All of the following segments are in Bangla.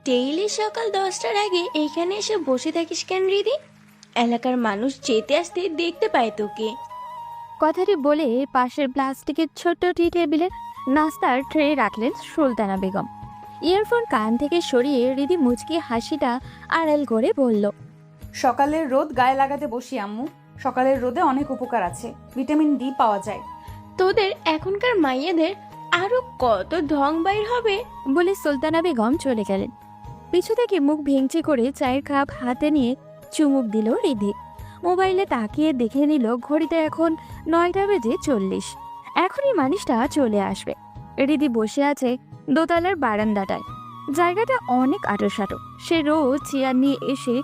ডেইলি সকাল 10টার আগে এইখানে এসে বসে থাকিস কেন রিদি? এলাকার মানুষ যেতে আসতে দেখতে পায় তোকে। কথাটি বলে পাশের প্লাস্টিকের ছোট্ট টি টেবিলে নাস্তার ট্রে রাখলেন সুলতানা বেগম। ইয়ারফোন কান থেকে সরিয়ে রিদি মুচকি হাসিটা আড়াল করে বলল, সকালের রোদ গায়ে লাগাতে বসি আম্মু। সকালের রোদে অনেক উপকার আছে, ভিটামিন ডি পাওয়া যায়। তোদের এখনকার মাইয়াদের আরো কত ঢং বাইর হবে। বলে সুলতানা বেগম চলে গেলেন। পিছু থেকে মুখ ভেঙচি করে চায়ের কাপ হাতে নিয়ে চুমুক দিল রিদি। মোবাইলে তাকিয়ে দেখে নিল ঘড়িতে এখন 9:40। এখনই মানুষটা চলে আসবে। রিদি বসে আছে দোতলার বারান্দাটায়। জায়গাটা অনেক আঁটোসাঁটো। সে রোজ চেয়ার নিয়ে এসে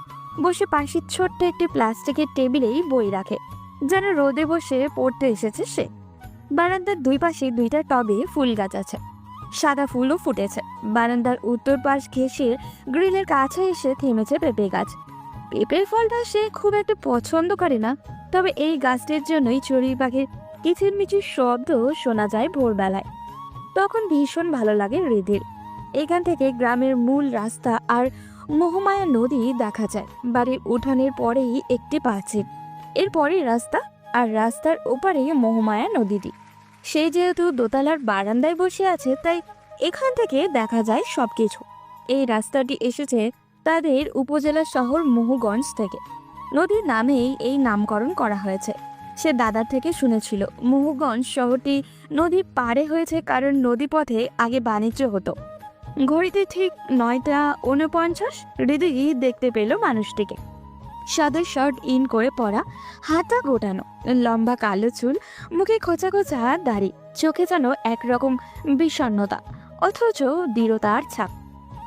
বসে পাশের ছোট্ট একটি প্লাস্টিকের টেবিলেই বই রাখে, যেন রোদে বসে পড়তে এসেছে সে। বারান্দার দুই পাশে দুইটা টবে ফুল গাছ আছে, সাদা ফুলও ফুটেছে। বারান্দার উত্তর পাশ ঘেঁষে গ্রিলের কাছে এসে থেমেছে পেঁপে গাছ। পেঁপের ফলটা সে খুব একটা পছন্দ করে না, তবে এই গাছটির জন্যই চড়ুই পাখির কিচিরমিচির শব্দ শোনা যায় ভোরবেলায়। তখন ভীষণ ভালো লাগে হৃদির। এখান থেকে গ্রামের মূল রাস্তা আর মোহমায়া নদী দেখা যায়। বাড়ির উঠানের পরেই একটি পাঁচিল, এরপরেই রাস্তা, আর রাস্তার ওপারেই মোহমায়া নদীটি। সে যেহেতু দোতলার বারান্দায় বসে আছে, তাই এখান থেকে দেখা যায় সবকিছু। এই রাস্তাটি এসেছে তাদের উপজেলা শহর মহুগঞ্জ থেকে। নদীর নামেই এই নামকরণ করা হয়েছে। সে দাদার থেকে শুনেছিল মহুগঞ্জ শহরটি নদীর পাড়ে হয়েছে, কারণ নদীপথে আগে বাণিজ্য হতো। ঘড়িতে ঠিক 9:49 হৃদি দেখতে পেল মানুষটিকে। সাদা শার্ট ইন করে পরা, হাতা গোটানো, লম্বা কালো চুল, মুখে খোঁচা খোঁচা দাড়ি, চোখে যেন একরকম বিষণ্ণতা অথচ দৃঢ়তার ছাপ।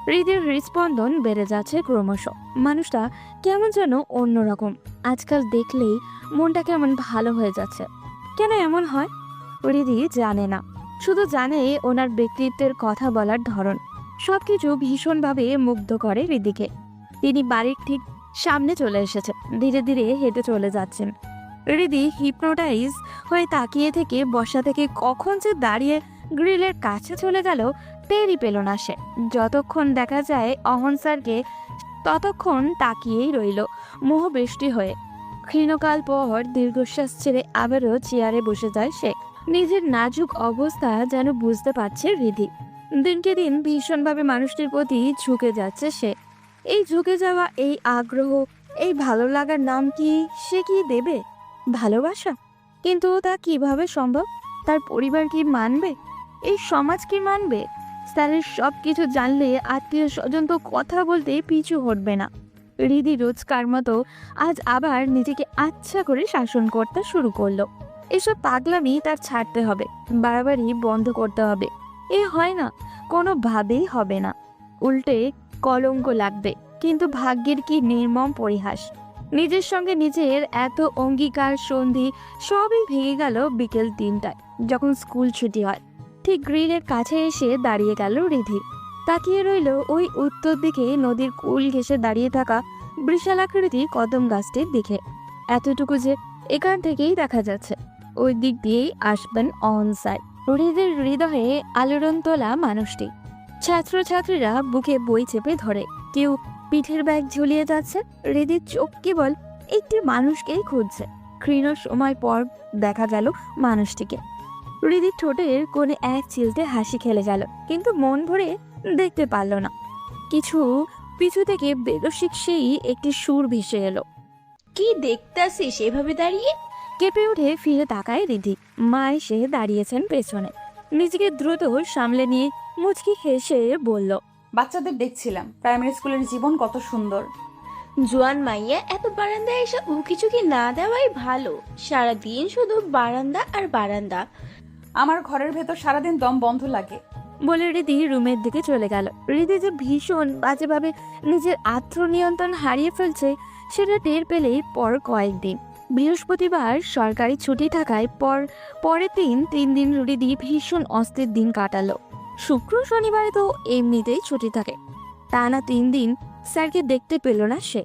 হৃদয়ের হৃদস্পন্দন বেড়ে যাচ্ছে ক্রমশ। মানুষটা কেমন যেন অন্যরকম। আজকাল দেখলেই মনটা কেমন ভালো হয়ে যাচ্ছে। কেন এমন হয় হৃদি জানে না, শুধু জানে ওনার ব্যক্তিত্বের কথা বলার ধরন সবকিছু ভীষণভাবে মুগ্ধ করে হৃদিকে। তিনি বাড়ির ঠিক সামনে চলে এসেছে, ধীরে ধীরে হেঁটে চলে যাচ্ছেন। হৃদি হিপনোটাইজ হয়ে তাকিয়ে থেকে বসা থেকে কখন যে দাঁড়িয়ে গ্রিলের কাছে চলে গেল টেরই পেল না সে। যতক্ষণ দেখা যায় অহন স্যারকে, ততক্ষণ তাকিয়েই রইল মোহবৃষ্টি হয়ে। ক্ষীণকাল পর দীর্ঘশ্বাস ছেড়ে আবারও চেয়ারে বসে যায় সে। নিজের নাজুক অবস্থা যেন বুঝতে পারছে হৃদি। দিনকে দিন ভীষণভাবে মানুষটির প্রতি ঝুঁকে যাচ্ছে সে। এই ঝুঁকে যাওয়া, এই আগ্রহ, এই ভালো লাগার নাম কি সে কি দেবে? ভালোবাসা? কিন্তু তা কিভাবে সম্ভব? তার পরিবার কি মানবে? এই সমাজ কি মানবে? স্যারের সব কিছু জানলে আত্মীয় স্বজন তো কথা বলতে পিছু হটবে না। হৃদি রোজকার মতো আজ আবার নিজেকে আচ্ছা করে শাসন করতে শুরু করলো। এসব পাগলামি তার ছাড়তে হবে, বাড়াবাড়ি বন্ধ করতে হবে। এ হয় না, কোনোভাবেই হবে না। উল্টে কলঙ্ক লাগবে। কিন্তু ভাগ্যের কি নির্মম পরিহাস! নিজের সঙ্গে নিজের এত অঙ্গীকার সন্ধি সবই ভেঙে গেল বিকেল 3টায়, যখন স্কুল ছুটি হয়। ঠিক গ্রিলের কাছে এসে দাঁড়িয়ে গেল রিধি। তাকিয়ে রইল ওই উত্তর দিকে নদীর কুল ঘেঁষে দাঁড়িয়ে থাকা বিশালাকৃতি কদম গাছটির দিকে। এতটুকু যে এখান থেকেই দেখা যাচ্ছে, ওই দিক দিয়েই আসবেন অন সাইড। হৃদের হৃদয়ে আলোড়ন তোলা মানুষটি। ছাত্রছাত্রীরা বুকে বই চেপে ধরে, কেউ পিঠের ব্যাগ ঝুলিয়ে যাচ্ছে। হৃদির চোখ কেবল একটি মানুষকেই খুঁজছে। ক্ষীণ সময় পর দেখা গেল মানুষটিকে। হৃদির ঠোঁটের কোণে এক চিলতে হাসি খেলে গেল, কিন্তু মন ভরে দেখতে পারল না কিছু। পিছু থেকে বেরসিক সেই একটি সুর ভেসে এলো। কি দেখতাছিস এভাবে দাঁড়িয়ে? কেঁপে উঠে ফিরে তাকায় রিধি। মা এসে দাঁড়িয়েছেন পেছনে। নিজেকে দ্রুত সামলে নিয়ে মুচকি হেসে বলল, বাচ্চাদের দেখছিলাম, প্রাইমারি স্কুলের জীবন কত সুন্দর। জোয়ান মাইয়া এত বারান্দায় এসে উকিঝুঁকি না দেওয়াই ভালো। সারাদিন শুধু বারান্দা আর বারান্দা। আমার ঘরের ভেতর সারাদিন দম বন্ধ লাগে। বলে রিধি রুমের দিকে চলে গেল। রিধি যে ভীষণ বাজেভাবে নিজের আত্মনিয়ন্ত্রণ হারিয়ে ফেলছে সেটা টের পেলেই পর কয়েকদিন। বৃহস্পতিবার সরকারি ছুটি থাকায় পরের 3 দিন রিধি ভীষণ অস্থির দিন কাটালো। শুক্র শনিবারে তো এমনিতেই ছুটি থাকে, তা না 3 দিন স্যারকে দেখতে পেল না সে।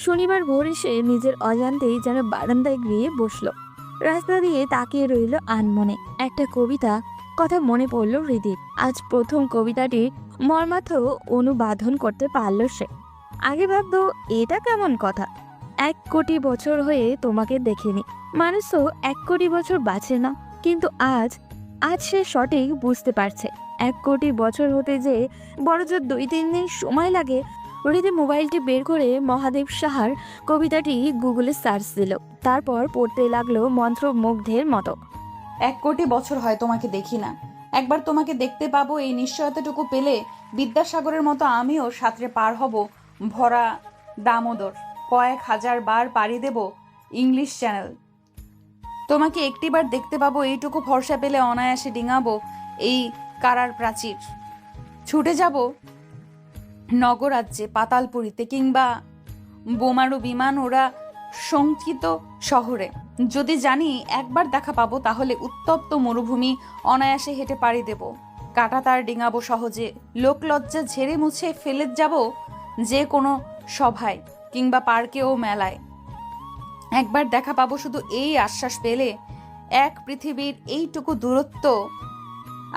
শনিবার ভোর এসে নিজের অজান্তেই যেন বারান্দায় গিয়ে বসলো। রাস্তা দিয়ে তাকিয়ে রইল আনমনে। একটা কবিতা কথা মনে পড়ল হৃদির। আজ প্রথম কবিতাটি মর্মার্থ অনুবাদন করতে পারল সে। আগে ভাবতো এটা কেমন কথা, 1 কোটি বছর হয়ে তোমাকে দেখিনি। মানুষ তো 1 কোটি বছর বাঁচে না, কিন্তু আজ সে সঠিক বুঝতে পারছে 1 কোটি বছর হতে যে বড়জোর 2-3 দিন সময় লাগে। হৃদি মোবাইলটি বের করে মহাদেব সাহার কবিতাটি গুগলে সার্চ দিল, তারপর পড়তে লাগলো মন্ত্রমুগ্ধের মতো। 1 কোটি বছর হয় তোমাকে দেখি না, একবার তোমাকে দেখতে পাবো এই নিশ্চয়তাটুকু পেলে বিদ্যাসাগরের মতো আমিও সাঁতরে পার হব ভরা দামোদর, কয়েক হাজার বার পাড়ি দেব ইংলিশ চ্যানেল। তোমাকে একটিবার দেখতে পাবো এইটুকু ভরসা পেলে অনায়াসে ডিঙাবো এই কারার প্রাচীর, ছুটে যাব নগরাজ্যে পাতালপুরীতে, কিংবা বোমারু বিমান ওরা শঙ্কিত শহরে। যদি জানি একবার দেখা পাবো তাহলে উত্তপ্ত মরুভূমি অনায়াসে হেঁটে পাড়ি দেব, কাটা তার ডিঙাবো সহজে, লোকলজ্জা ঝেড়ে মুছে ফেলে যাব যে কোনো সভায় কিংবা পার্কে ও মেলায়। একবার দেখা পাবো শুধু এই আশ্বাস পেলে এক পৃথিবীর এইটুকু দূরত্ব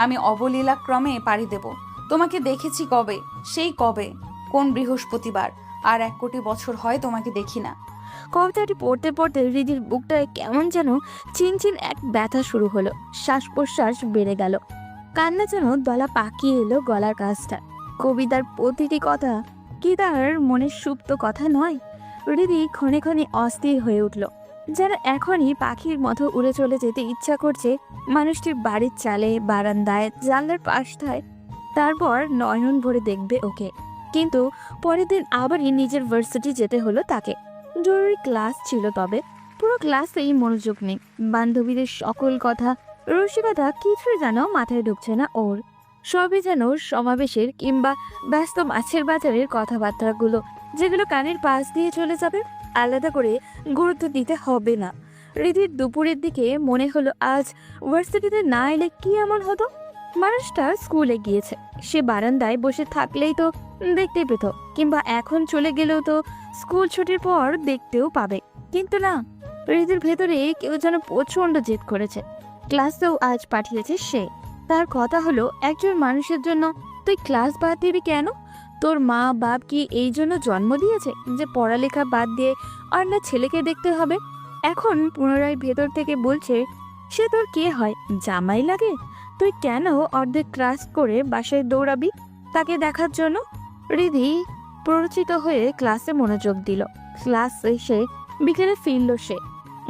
আমি অবলীলাক্রমে পাড়ি দেব। তোমাকে দেখেছি কবে, সেই কবে, কোন বৃহস্পতিবার, আর 1 কোটি বছর হয় তোমাকে দেখি না। কবিতাটি পড়তে পড়তে হৃদির বুকটায় কেমন যেন চিনচিন এক ব্যথা শুরু হলো। শ্বাস প্রশ্বাস বেড়ে গেল, কান্না যেন দলা পাকিয়ে এলো গলার কাছটা। কবিতার প্রতিটি কথা কি তার মনের সুপ্ত কথা নয়? হৃদি ক্ষণে ক্ষণে অস্থির হয়ে উঠল, যেন এখনই পাখির মতো উড়ে চলে যেতে ইচ্ছা করছে মানুষটির বাড়ির চালে, বারান্দায়, জানলার পাশটায়, তারপর নয়ন ভরে দেখবে ওকে। কিন্তু পরের দিন আবারই নিজের ভার্সিটি যেতে হলো তাকে। জরুরি ক্লাস ছিল, তবে পুরো ক্লাসেই মনোযোগ নেই। বান্ধবীদের সকল কথা, রসিকতা কিছুই যেন মাথায় ঢুকছে না ওর। সবই যেন সমাবেশের কিংবা ব্যস্ত মাছের বাজারের কথাবার্তাগুলো, যেগুলো কানের পাশ দিয়ে চলে যাবে, আলাদা করে গুরুত্ব দিতে হবে না। হৃদির দুপুরের দিকে মনে হলো আজ ভার্সিটিতে না এলে কি এমন হতো। মানুষটা স্কুলে গিয়েছে, সে বারান্দায় বসে থাকলেই তো দেখতে পেত, কিংবা এখন চলে গেলেও তো স্কুল ছুটির পর দেখতেও পাবে। কিন্তু না, হৃদির ভেতরে কেউ যেন প্রচন্ড জেদ করেছে। ক্লাসেও আজ পাঠিয়েছে সে। তার কথা হলো, একজন মানুষের জন্য তুই ক্লাস বাদ দিবি কেন? তোর মা বাপ কি এই জন্য জন্ম দিয়েছে যে পড়ালেখা বাদ দিয়ে অন্য ছেলেকে দেখতে হবে? এখন পুনরায় ভেতর থেকে বলছে, সে তোর কে হয়, জামাই লাগে? তুই কেন অর্ধেক ক্লাস করে বাসায় দৌড়াবি তাকে দেখার জন্য? হৃদি প্ররোচিত হয়ে ক্লাসে মনোযোগ দিল। ক্লাস শেষে বিকেলে ফিরল সে।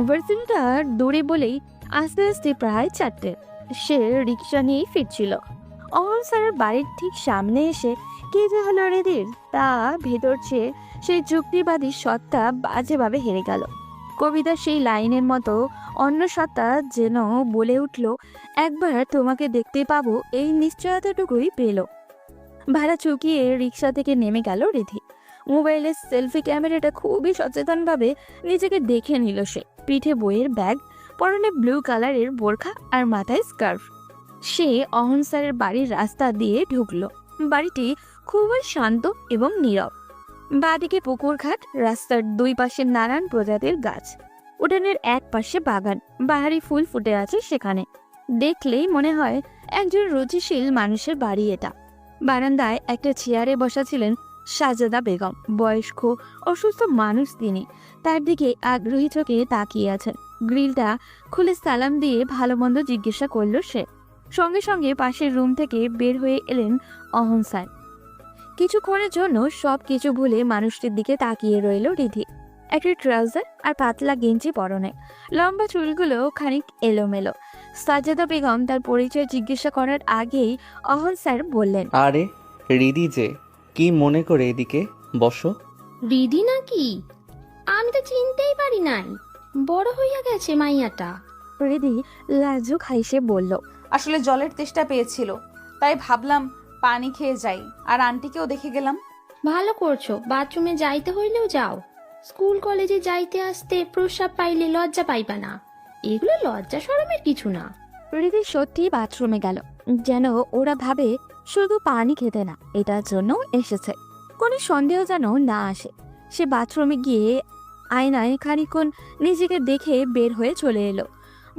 ভার্সিটিটা দূরে বলেই আস্তে আস্তে প্রায় 4টে। সে রিক্সা নিয়েই ফিরছিল। অমল স্যারের বাড়ির ঠিক সামনে এসে কি যে হলো হৃদির, তা ভেতর চেয়ে সেই যুক্তিবাদী সত্তা বাজেভাবে হেরে গেল। কবিতার সেই লাইনের মতো অন্য সত্তা যেন বলে উঠল, একবার তোমাকে দেখতে পাবো এই নিশ্চয়তাটুকুই পেল। ভাড়া চুকিয়ে রিক্সা থেকে নেমে গেল হৃদি। মোবাইলের সেলফি ক্যামেরাটা খুবই সচেতনভাবে নিজেকে দেখে নিল সে। পিঠে বইয়ের ব্যাগ, পরনে ব্লু কালারের বোরখা আর মাথায় স্কার্ফ। সে অহন স্যারের বাড়ির রাস্তা দিয়ে ঢুকলো। বাড়িটি খুবই শান্ত এবং নীরব। বাঁদিকে পুকুর ঘাট, রাস্তার দুই পাশে নানান প্রজাতির গাছ, উঠানের এক পাশে বাগান, বাহারি ফুল ফুটে আছে সেখানে। দেখলেই মনে হয় একজন রুচিশীল মানুষের বাড়ি এটা। বারান্দায় একটা চেয়ারে বসা ছিলেন সাজেদা বেগম। বয়স্ক অসুস্থ মানুষ তিনি, তার দিকে আগ্রহী চোখে তাকিয়ে আছেন। গ্রিলটা খুলে সালাম দিয়ে ভালো মন্দ জিজ্ঞাসা করল সে। সঙ্গে সঙ্গে পাশের রুম থেকে বের হয়ে এলেন অহন স্যার। কিছুক্ষণের জন্য সব কিছু ভুলে মানুষটির দিকে তাকিয়ে রইল হৃদি। একটা ট্রাউজার আর পাতলা গেঞ্জি পরনে, লম্বা চুলগুলো খানিক এলোমেলো। সাজেদা বেগম তার পরিচয় জিজ্ঞাসা করার আগেই অহন স্যার বললেন, আরে রিদি যে, কি মনে করে এদিকে বসো। রিদি নাকি? আমি তো চিনতেই পারি নাই, বড় হইয়া গেছে মাইয়াটা। হৃদি লাজুক হাসে বলল, আসলে জলের তেষ্টা পেয়েছিল, তাই ভাবলাম পানি খেয়ে যাই, আর আন্টিকেও দেখে গেলাম। ভালো করছো, বাথরুমে যাইতে হইলেও যাও। স্কুল কলেজে যাইতে আসতে প্রস্রাব পাইলে লজ্জা পাইবা না, এগুলো লজ্জা শরমের কিছু না। হৃদি সত্যি বাথরুমে গেল, যেন ওরা ভাবে শুধু পানি খেতে না, এটার জন্য এসেছে। কোনো সন্দেহ যেন না আসে। সে বাথরুমে গিয়ে আয়নায় খানিকক্ষণ নিজেকে দেখে বের হয়ে চলে এলো।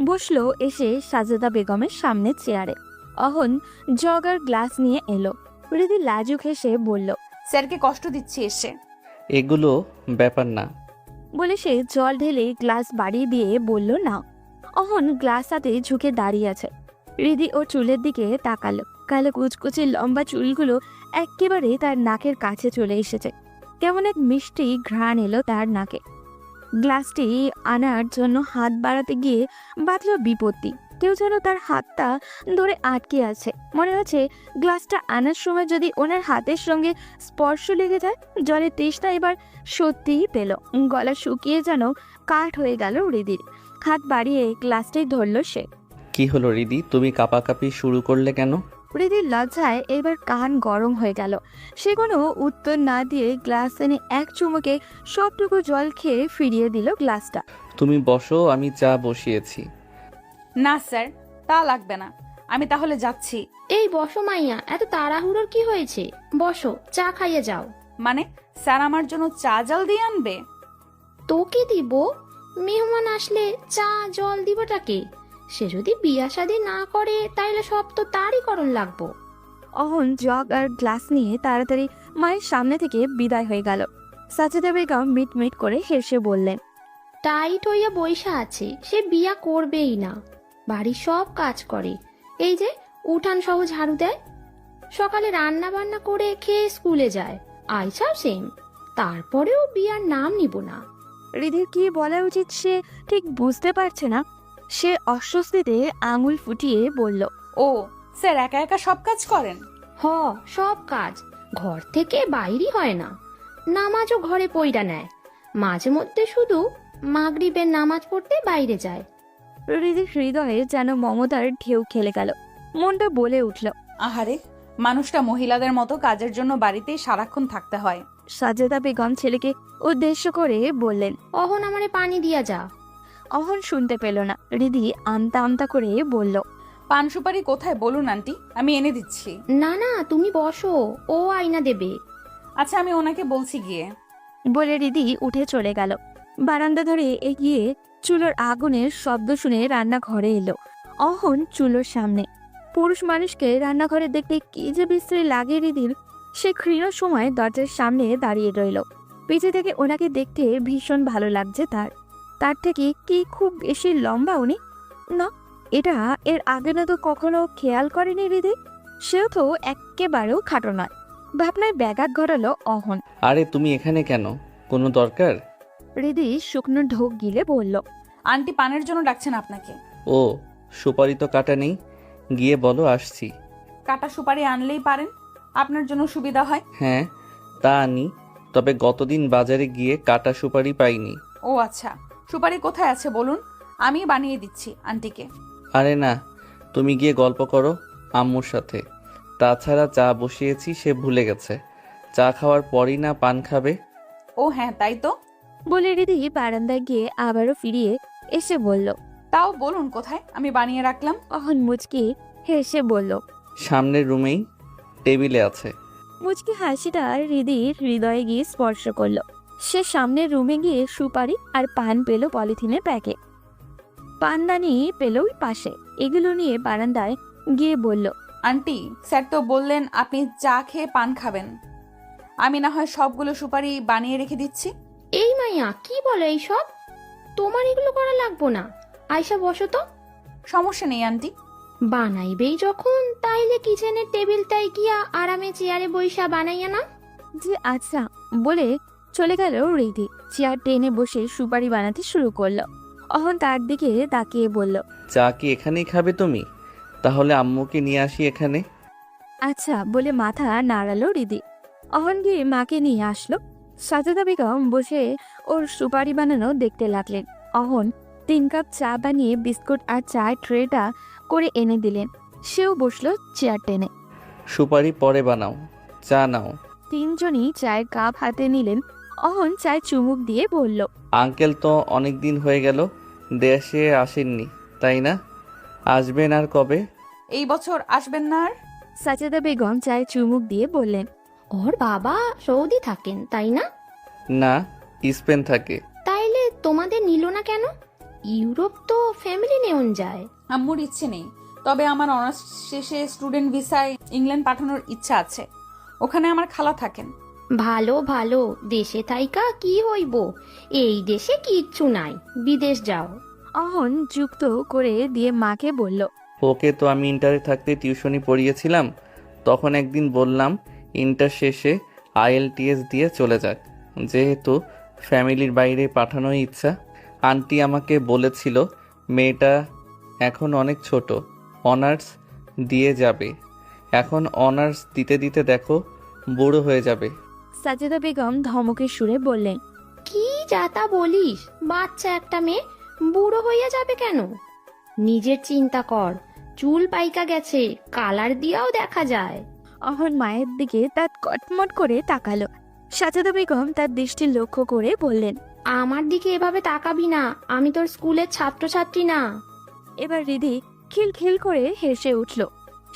বসলো এসে সাজেদা বেগমের সামনে চেয়ারে। অহন জগ আর গ্লাস নিয়ে এলো। হৃদি লাজুক হেসে বলল, স্যারকে কষ্ট দিচ্ছি এসে। এগুলো ব্যাপার না। বলে সে জল ঢেলে গ্লাস বাড়িয়ে দিয়ে বলল না। অহন গ্লাস হাতে ঝুঁকে দাঁড়িয়ে আছে। হৃদি ওর চুলের দিকে তাকালো। কালো কুচকুচে লম্বা চুলগুলো একেবারে তার নাকের কাছে চলে এসেছে। কেমন এক মিষ্টি ঘ্রাণ এলো তার নাকে। গ্লাসটি আনার জন্য হাত বাড়াতে গিয়ে বাঁধল বিপত্তি। কেউ যেন তার হাতটা ধরে আটকে আছে। মনে হচ্ছে গ্লাসটা আনার সময় যদি ওনার হাতের সঙ্গে স্পর্শ লেগে যায়। জলের তৃষ্ণা এবার সত্যিই পেল। গলা শুকিয়ে যেন কাঠ হয়ে গেল হৃদির। হাত বাড়িয়ে গ্লাসটাই ধরল সে। কি হলো রিদি, তুমি কাঁপাকাঁপি শুরু করলে কেন? হৃদির লজ্জায় এবার কান গরম হয়ে গেল। সে কোনো উত্তর না দিয়ে গ্লাস এনে এক চুমুকে সবটুকু জল খেয়ে ফিরিয়ে দিল গ্লাসটা। তুমি বসো, আমি চা বসিয়েছি। না স্যার, তা লাগবে না, আমি তাহলে যাচ্ছি। এই বসো মাইয়া, এত তাড়াহুড়োর কি হয়েছে? বসো, চা খাইয়ে যাও। মানে স্যার আমার জন্য চা জল দিয়ে আনবে? তোকে দিব? মেহমান আসলে চা জল দিবটাকে? সে যদি বিয়া শাদি না করে তাইলে সব তো তারই করণ লাগবো। অহন জগ আর গ্লাস নিয়ে তাড়াতাড়ি মায়ের সামনে থেকে বিদায় হয়ে গেল। সাজেদা বেগম মিট মিট করে হেসে বললেন, টাইট হইয়া বইসা আছে, সে বিয়া করবেই না। বাড়ির সব কাজ করে, এই যে উঠান সহ ঝাড়ু দেয়, সকালে রান্না বান্না করে খেয়ে স্কুলে যায়, আইসাও সেম। তারপরেও বিয়ার নাম নিব না। হৃদির কি বলা উচিত সে ঠিক বুঝতে পারছে না। সে অস্বস্তিতে আঙুল ফুটিয়ে বলল, ও স্যার একা একা সব কাজ করেন? হ, সব কাজ। ঘর থেকে বাইরই হয় না। নামাজও ঘরে পইরা নেয়। মাঝে মধ্যে শুধু মাগরিবের নামাজ পড়তে বাইরে যায়। হৃদির হৃদয়ে যেন মমতার ঢেউ খেলে গেল। মনটা বলে উঠল, আহারে, মানুষটা মহিলাদের মতো কাজের জন্য বাড়িতেই সারাক্ষণ থাকতে হয়। সাজেদা বেগম ছেলেকে উদ্দেশ্য করে বললেন। অহন আমারে পানি দিয়া যা। অহন শুনতে পেল না। হৃদি আমতা আমতা করে বলল, পান সুপারি কোথায় বলুন আন্টি, আমি এনে দিচ্ছি। না না, তুমি বসো, ও আইনা দেবে। আচ্ছা, আমি ওনাকে বলছি গিয়ে। বলে হৃদি উঠে চলে গেল। বারান্দা ধরে এগিয়ে চুলোর আগুনের শব্দ শুনে রান্নাঘরে এলো। অহন চুলোর সামনে। পুরুষ মানুষকে রান্নাঘরে দেখতে কি যে বিশ্রী লাগে হৃদির। সে ক্ষীণ সময় দরজার সামনে দাঁড়িয়ে রইল। পিছে থেকে ওনাকে দেখতে ভীষণ ভালো লাগছে তার। তার থেকে কি খুব বেশি লম্বা উনি? না, এটা এর আগে না তো কখনো খেয়াল করেনি হৃদি। সেও তো একেবারেও খাটো নয়। ভাবনায় ব্যাঘাত ঘটালো অহন। আরে তুমি এখানে কেন, কোনো দরকার? হৃদি শুকনো ঢোক গিলে বলল, আন্টি পানের জন্য ডাকছেন আপনাকে। ও, সুপারি তো কাটা নেই, গিয়ে বলো আসছি। কাটা সুপারি আনলেই পারেন, আপনার জন্য সুবিধা হয়। হ্যাঁ, তা আনি, তবে গতদিন বাজারে গিয়ে কাটা সুপারি পাইনি। ও আচ্ছা, সুপারি কোথায় আছে বলুন, আমি বানিয়ে দিচ্ছি আন্টিকে। আরে না, তুমি গিয়ে গল্প করো আম্মুর সাথে। তাছাড়া চা বসিয়েছি, সে ভুলে গেছে। চা খাওয়ার পরই না পান খাবে। ও হ্যাঁ, তাই তো। বলে হৃদি বারান্দায় গিয়ে আবারও ফিরিয়ে এসে বলল। তাও বলুন কোথায়, আমি বানিয়ে রাখলাম। অহন মুচকি হেসে বলল, সামনের রুমেই টেবিলে আছে। মুচকি হাসিটা হৃদির হৃদয়ে গিয়ে স্পর্শ করলো। সে সামনের রুমে গিয়ে সুপারি আর পান পেল পলিথিনের প্যাকে। পানদানি পেল ওই পাশে। এগুলো নিয়ে বারান্দায় গিয়ে বলল, আন্টি, স্যার তো বললেন আপনি চা খেয়ে পান খাবেন। আমি না হয় সবগুলো সুপারি বানিয়ে রেখে দিচ্ছি। এই মাইয়া, কি বলো এইসব? তোমার এগুলো করা লাগবো না। আয়সা বসো তো। সমস্যা নেই আন্টি। বানাইবেই যখন, তাইলে কিচেনের টেবিলটাই গিয়া আরামে চেয়ারে বইসা বানাইয়া না। যে আচ্ছা বলে চলে গেল হৃদি। চেয়ার টেনে বসে সুপারি বানাতে শুরু করলো। অহন তার দিকে তাকিয়ে বলল, চা কি এখানেই খাবে তুমি? তাহলে আম্মুকে নিয়ে আসি এখানে। আচ্ছা বলে মাথা নাড়ালো হৃদি। অহন গিয়ে মাকে নিয়ে আসলো। সাজেদা বেগম বসে ওর সুপারি বানানো দেখতে লাগলেন। অহন 3 কাপ চা বানিয়ে বিস্কুট আর চায়ের ট্রেটা করে এনে দিলেন। সেও বসলো চেয়ার টেনে। সুপারি পরে বানাও, চা নাও। 3 জনই চায়ের কাপ হাতে নিলেন। অহন চায় চুমুক দিয়ে বলল, আঙ্কেল তো অনেক দিন হয়ে গেল দেশে আসেননি, তাই না? আসবেন আর কবে? এই বছর আসবেন না আর? সাজেদা বেগম চায় চুমুক দিয়ে বললেন, ওর বাবা সৌদি থাকেন, তাই না? না, স্পেন থাকে। তাইলে তোমাদের নিল না কেন? ইউরোপ তো ফ্যামিলি নেওন যায়। আম্মুর ইচ্ছে নেই, তবে আমার অনার্স শেষে স্টুডেন্ট ভিসায় ইংল্যান্ড পাঠানোর ইচ্ছা আছে। ওখানে আমার খালা থাকেন। ভালো ভালো, দেশে থাইকা কি হইব, এই দেশে কিচ্ছু নাই, বিদেশ যাও। অহন যুক্ত করে দিয়ে মাকে বলল, ওকে তো আমি ইন্টারে থাকতে টিউশনি পড়িয়েছিলাম, তখন একদিন বললাম ইন্টার শেষে IELTS দিয়ে চলে যাক, যেহেতু ফ্যামিলির বাইরে পাঠানোর ইচ্ছা। আন্টি আমাকে বলেছিল মেয়েটা এখন অনেক ছোট, অনার্স দিয়ে যাবে। এখন অনার্স দিতে দিতে দেখো বুড়ো হয়ে যাবে। সাজেদা বেগম ধমকের সুরে বললেন, কি যাতা বলিস, বাচ্চা একটা মেয়ে বুড়ো হইয়া যাবে কেন? নিজের চিন্তা কর, চুল পাইকা গেছে, কালার দিয়াও দেখা যায়। অহন মায়ের দিকে তার কটমট করে তাকালো। সাজেদা বেগম তার দৃষ্টি লক্ষ্য করে বললেন, আমার দিকে এভাবে তাকাবি না, আমি তোর স্কুলের ছাত্রছাত্রী না। এবার রিধি খিলখিল করে হেসে উঠল।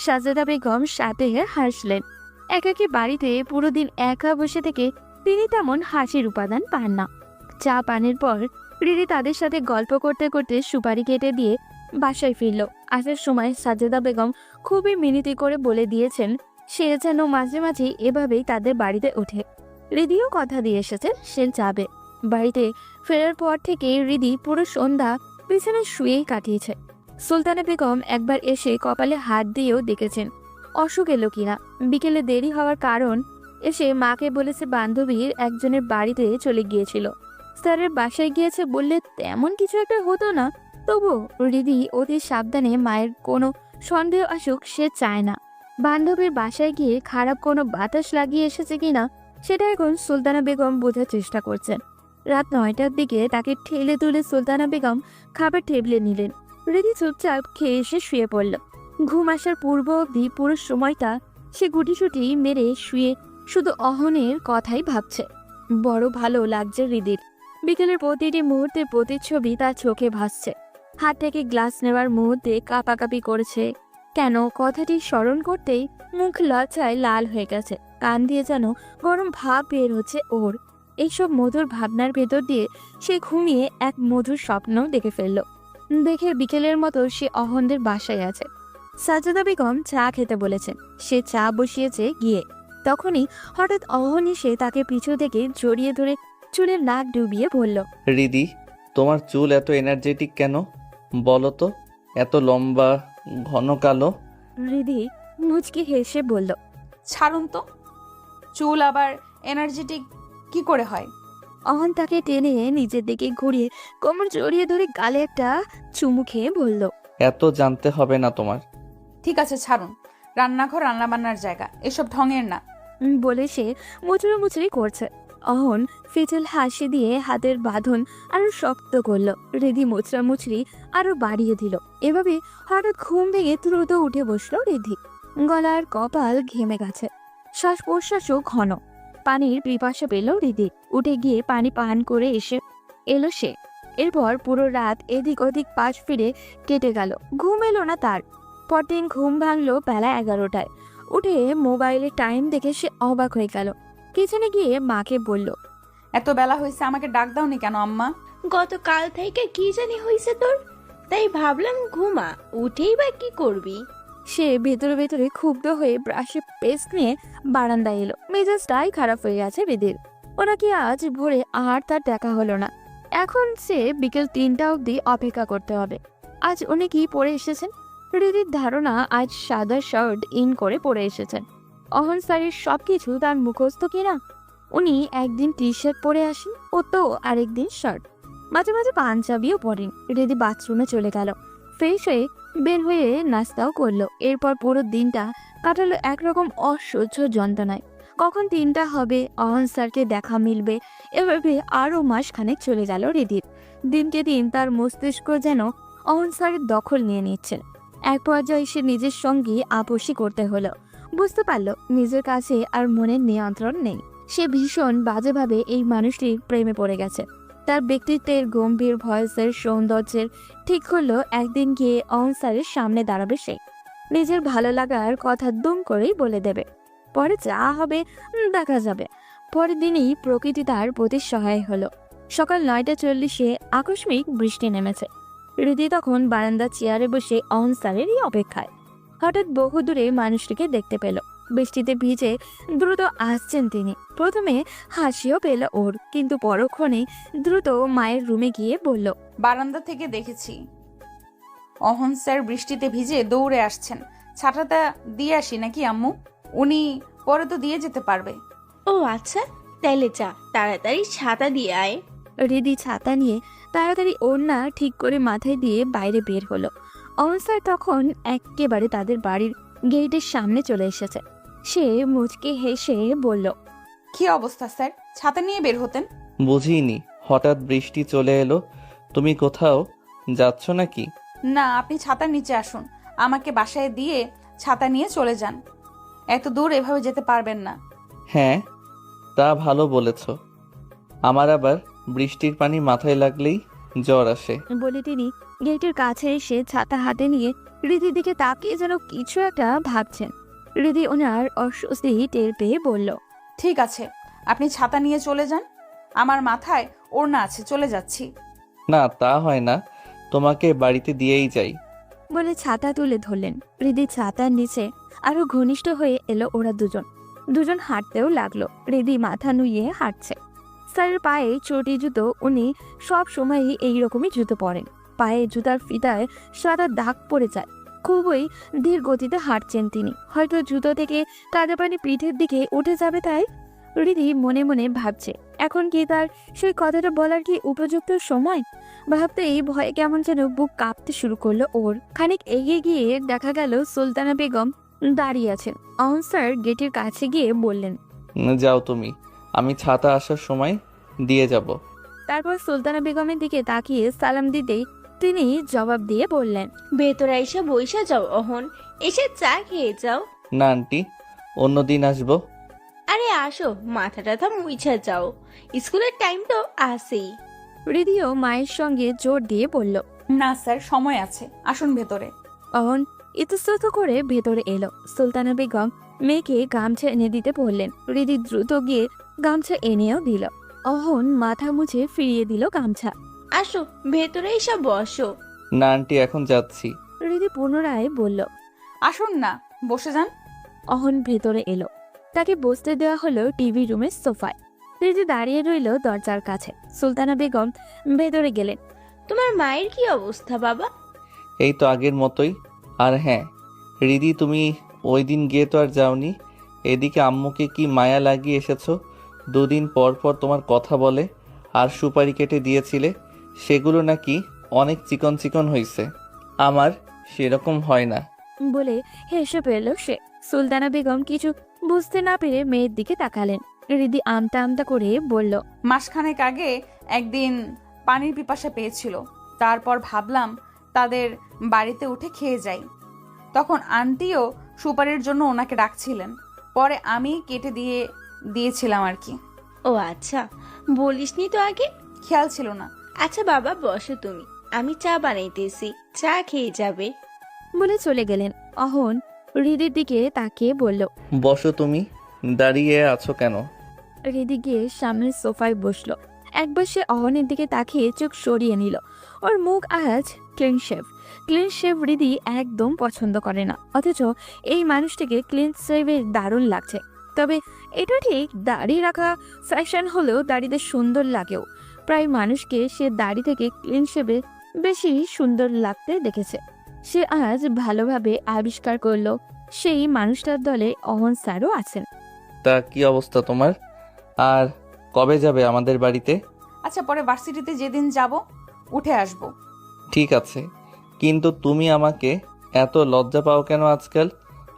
সাজেদা বেগম সাথে হাসলেন। একাকী বাড়িতে পুরো দিন একা বসে থেকে তিনি তেমন হাসির উপাদান পান না। চা পানের পর রিধি তাদের সাথে গল্প করতে করতে সুপারি কেটে দিয়ে বাসায় ফিরল। আসার সময় সাজেদা বেগম খুবই মিনতি করে বলে দিয়েছেন সে যেন মাঝে মাঝে এভাবেই তাদের বাড়িতে ওঠে। রিধিও কথা দিয়ে এসেছে সে যাবে। বাড়িতে ফেরার পর থেকে রিধি পুরো সন্ধ্যা পিছনে শুয়েই কাটিয়েছে। সুলতানা বেগম একবার এসে কপালে হাত দিয়েও দেখেছেন অসুখ এলো কিনা। বিকেলে দেরি হওয়ার কারণ এসে মাকে বলেছে বান্ধবীর একজনের বাড়িতে চলে গিয়েছিল, স্যারের বাসায় গিয়েছে বললে তেমন কিছু একটা হতো না। তবু রিধি অতি সাবধানে মায়ের কোনো সন্দেহ আসুক সে চায় না। বান্ধবীর বাসায় গিয়ে খারাপ কোনো বাতাস লাগিয়ে এসেছে কিনা সেটা এখন সুলতানা বেগম বোঝার চেষ্টা করছেন। রাত 9টার দিকে তাকে ঠেলে তুলে সুলতানা বেগম খাবার টেবিলে নিলেন। রিধি চুপচাপ খেয়ে এসে শুয়ে পড়ল। ঘুম আসার পূর্ব অবধি পুরো সময়টা সে গুটিসুটি মেরে শুয়ে শুধু অহনের কথাই ভাবছে। বড় ভালো লাগছে রিধির। বিকেলের প্রতিটি মুহূর্তের প্রতিচ্ছবি তার চোখে ভাসছে। হাত থেকে গ্লাস নেওয়ার মুহূর্তে কাঁপাকাঁপি করেছে কেন কথাটি স্মরণ করতেই মুখ লজ্জায় লাল হয়ে গেছে। কান দিয়ে যেন গরম ভাব বের হচ্ছে ওর। এইসব মধুর ভাবনার ভেতর দিয়ে সে ঘুমিয়ে এক মধুর স্বপ্ন দেখে ফেলল। দেখে বিকেলের মতো সে অহনদের বাসায় আছে। সাজেদা বেগম চা খেতে বলেছেন, সে চা বসিয়েছে গিয়ে। তখনই হঠাৎ অহন এসে তাকে পিছু থেকে জড়িয়ে ধরে চুলের নাক ডুবিয়ে বলল, রিদি, তোমার চুল এত এনার্জেটিক কেন বলো তো? এত লম্বা, ঘন কালো। রিধি মুচকি হেসে বলল, ছাড়ুন তো, চুল আবার এনার্জেটিক কি করে হয়? অহন তাকে টেনে নিজের দিকে ঘুরিয়ে কোমর জড়িয়ে ধরে গালে একটা চুমু খেয়ে বলল, এত জানতে হবে না তোমার। ঠিক আছে ছাড়ুন, রান্নাঘর রান্নাবান্নার জায়গা, এসব ঢঙের না। বলে সে মুচড়ো মুচড়ি করছে। অহন ফিচেল হাসি দিয়ে হাতের বাঁধন আরো শক্ত করলো। রিধি মুচড়া মুচড়ি আরো বাড়িয়ে দিল। এভাবে হঠাৎ ঘুম ভেঙে দ্রুত উঠে বসলো রিধি। গলার কপাল ঘেমে গেছে, শ্বাস প্রশ্বাসও ঘন। পানির পিপাসা পেল রিধি। উঠে গিয়ে পানি পান করে এসে এলো সে। এরপর পুরো রাত এদিক ওদিক পাশ ফিরে কেটে গেল। ঘুম এলো না তার। পরদিন ঘুম ভাঙলো বেলা 11টায়। উঠে মোবাইলে টাইম দেখে সে অবাক হয়ে গেল। কিচেনে গিয়ে মাকে বলল, এত বেলা হয়েছে, আমাকে ডাক দাওনি কেন আম্মা? গতকাল থেকে কি জানি হয়েছে তোর, তাই ভাবলাম ঘুমা, উঠেই বা কি করবি। সে ভেতরে ভেতরে ক্ষুব্ধ হয়ে ব্রাশে পেস্ট নিয়ে বারান্দায় এলো। মেজাজটাই খারাপ হয়ে গেছে রিধির। ওনাকে আজ ভোরে আর তার দেখা হলো না। এখন সে বিকেল 3টা অবধি অপেক্ষা করতে হবে। আজ উনি কি পরে এসেছেন? রিধির ধারণা আজ সাদা শার্ট ইন করে পরে এসেছেন। অহন স্যারের সবকিছু তার মুখস্থ কিনা। উনি একদিন টি শার্ট পরে আসেন, ও তো আরেকদিন শার্ট, মাঝে মাঝে পাঞ্জাবিও পরেন। রিধি বাথরুমে চলে গেল। ফ্রেশ হয়ে বের হয়ে নাস্তাও করলো। এরপর পুরো দিনটা কাটালো একরকম অসহ্য যন্ত্রণায়। কখন 3টা হবে, অহন স্যারকে দেখা মিলবে, এভাবে আরও মাসখানেক চলে গেল রিধির। দিনকে দিন তার মস্তিষ্ক যেন অহন স্যারের দখল নিয়ে নিচ্ছে। এক পর্যায়ে সে নিজের সঙ্গে আপোষই করতে হলো। বুঝতে পারল নিজের কাছে আর মনের নিয়ন্ত্রণ নেই। সে ভীষণ বাজেভাবে এই মানুষটির প্রেমে পড়ে গেছে। তার ব্যক্তিত্বের গম্ভীর ভয়েসের সৌন্দর্যের ঠিক হলো একদিন গিয়ে অহন স্যারের সামনে দাঁড়াবে সে। নিজের ভালো লাগার কথা দুম করেই বলে দেবে। পরে যা হবে দেখা যাবে। পরের দিনই প্রকৃতি তার প্রতি সহায় হলো। সকাল 9টা 40-এ আকস্মিক বৃষ্টি নেমেছে। রিদি তখন বারান্দার চেয়ারে বসে অহন স্যারেরই অপেক্ষায়। হঠাৎ বহু দূরে মানুষটিকে দেখতে পেল। বৃষ্টিতে ভিজে দ্রুত আসছেন তিনি। প্রথমে হাসিও পেল ওর, কিন্তু পরক্ষণে দ্রুত মায়ের রুমে গিয়ে বলল, বারান্দা থেকে দেখেছি অহন স্যার বৃষ্টিতে ভিজে দৌড়ে আসছেন। ছাতাটা দিয়ে আসি নাকি আম্মু? উনি পরে তো দিয়ে যেতে পারবে। ও আচ্ছা, তাইলে যা, তাড়াতাড়ি ছাতা দিয়ে আয়। রিদি ছাতা নিয়ে তাড়াতাড়ি ওড়না ঠিক করে মাথায় দিয়ে বাইরে বের হলো। অহন স্যার তখন একেবারে তাদের বাড়ির গেটের সামনে চলে এসেছে। সে মুচকে হেসে বলল, কি অবস্থা স্যার? ছাতা নিয়ে বের হতেন? বুঝিনি, হঠাৎ বৃষ্টি চলে এলো। তুমি কোথাও যাচ্ছ নাকি? না, আপনি ছাতার নিচে আসুন, আমাকে বাসায় দিয়ে ছাতা নিয়ে চলে যান। এত দূর এভাবে যেতে পারবেন না। হ্যাঁ, তা ভালো বলেছ। আমার আবার বৃষ্টির পানি মাথায় লাগলেই জ্বর আসে। বলে তিনি গেটের কাছে এসে ছাতা হাতে নিয়ে রিদির দিকে তাকিয়ে যেন কিছু একটা ভাবছেন। রিদি ওনার অস্বস্তি টের পেয়ে বলল, ঠিক আছে, আপনি ছাতা নিয়ে চলে যান, আমার মাথায় ওড়না আছে, চলে যাচ্ছি। না, তা হয় না, তোমাকে বাড়িতে দিয়েই যাই। বলে ছাতা তুলে ধরলেন। রিদি ছাতার নিচে আরো ঘনিষ্ঠ হয়ে এলো ওরা দুজন হাঁটতেও লাগলো। রিদি মাথা নুইয়ে হাঁটছে। স্যারের পায়ে চটি জুতো, উনি সব সময়ই এইরকমই জুতো পরেন। পায়ে জুতার ফিতায় সাদা দাগ পড়ে যায়। খুবই ধীর গতিতে হাঁটছেন তিনি। হয়তো জুতো থেকে কাদা পানি পিঠের দিকে উঠে যাবে, তাই রিদি মনে মনে ভাবছে, এখন কি তার সেই কথাটা বলার কি উপযুক্ত সময়? ভাবতেই ভয়ে কেমন যেন বুক কাঁপতে শুরু করলো ওর। খানিক এগিয়ে গিয়ে দেখা গেল সুলতানা বেগম দাঁড়িয়ে আছেন। অহন স্যার গেটের কাছে গিয়ে বললেন, যাও তুমি, আমি ছাতা আসার সময় দিয়ে যাব। তারপর সুলতানা বেগমের দিকে তাকিয়ে সালাম দিতেই তিনি জবাব দিয়ে বললেন, ভেতরে এসে বইসা যাও অহন, এসে চা খেয়ে যাও। না আন্টি, অন্যদিন আসবো। আরে আসো, মাথা টাথা মুইছা যাও, স্কুলের টাইম তো আসেই। রিদিও মায়ের সঙ্গে জোর দিয়ে বলল। না স্যার, সময় আছে, আসুন ভেতরে। অহন ইতস্তত করে ভেতরে এলো। সুলতানা বেগম মেয়েকে গামছা এনে দিতে বললেন। রিদি দ্রুত গিয়ে গামছা এনেও দিল। অহন মাথা মুছে ফিরিয়ে দিল গামছা। আসো, ভেতরে এসে বসো। না আন্টি, এখন যাচ্ছি। রিদি পুনরায় বলল। আসুন না, বসে যান। অহন ভেতরে এলো। তাকে বসতে দেওয়া হলো টিভি রুমের সোফায়। রিদি দাঁড়িয়ে রইল দরজার কাছে। সুলতানা বেগম ভেতরে গেলেন। তোমার মায়ের কি অবস্থা বাবা? এই তো আগের মতোই। আর হ্যাঁ রিদি, তুমি ওই দিন গিয়ে তো আর যাওনি। এদিকে আম্মুকে কি মায়া লাগিয়ে এসেছো। দুদিন পর পর তোমার কথা বলে। আর সুপারি কেটে দিয়েছিলে, সেগুলো নাকি অনেক চিকন চিকন হয়েছে। আমার সেরকম হয় না। বলে হেসে পেল সে। সুলতানা বেগম কিছু বুঝতে না পেরে মেয়ের দিকে তাকালেন। রিদি আমতা আমতা করে বলল, মাসখানেক আগে একদিন পানির পিপাসা পেয়েছিল, তারপর ভাবলাম তাদের বাড়িতে উঠে খেয়ে যাই। তখন আন্টিও সুপারির জন্য ওনাকে ডাকছিলেন, পরে আমি কেটে দিয়েছিলাম আর কি। ও আচ্ছা, বলিসনি তো আগে। খেয়াল ছিল না। আচ্ছা বাবা, বসো তুমি, আমি চা বানাইতেছি, চা খেয়ে যাবে। বলে চলে গেলেন। অহন রিদির দিকে তাকিয়ে বলল। বসো তুমি, দাঁড়িয়ে আছো কেন? রিদি গিয়ে সামনের সোফায় বসলো। একবার সে অহনের দিকে তাকিয়ে চোখ সরিয়ে নিল। ওর মুখ আজ ক্লিন শেভ রিদি একদম পছন্দ করে না, অথচ এই মানুষটিকে ক্লিন শেভের দারুণ লাগছে। তবে এটা ঠিক, দাড়ি রাখা ফ্যাশন হলেও দাড়িতে সুন্দর লাগেও। প্রায় মানুষকে সে দাড়ি থেকে ক্লিন শেভে বেশি সুন্দর লাগতে দেখেছে। সে আজ ভালোভাবে আবিষ্কার করলো সেই মানুষটার দলে অহন স্যারও আছেন। তা কি অবস্থা তোমার? আর কবে যাবে আমাদের বাড়িতে? আচ্ছা, পরে ভার্সিটিতে যেদিন যাব উঠে আসব। ঠিক আছে, কিন্তু তুমি আমাকে এত লজ্জা পাও কেন আজকাল?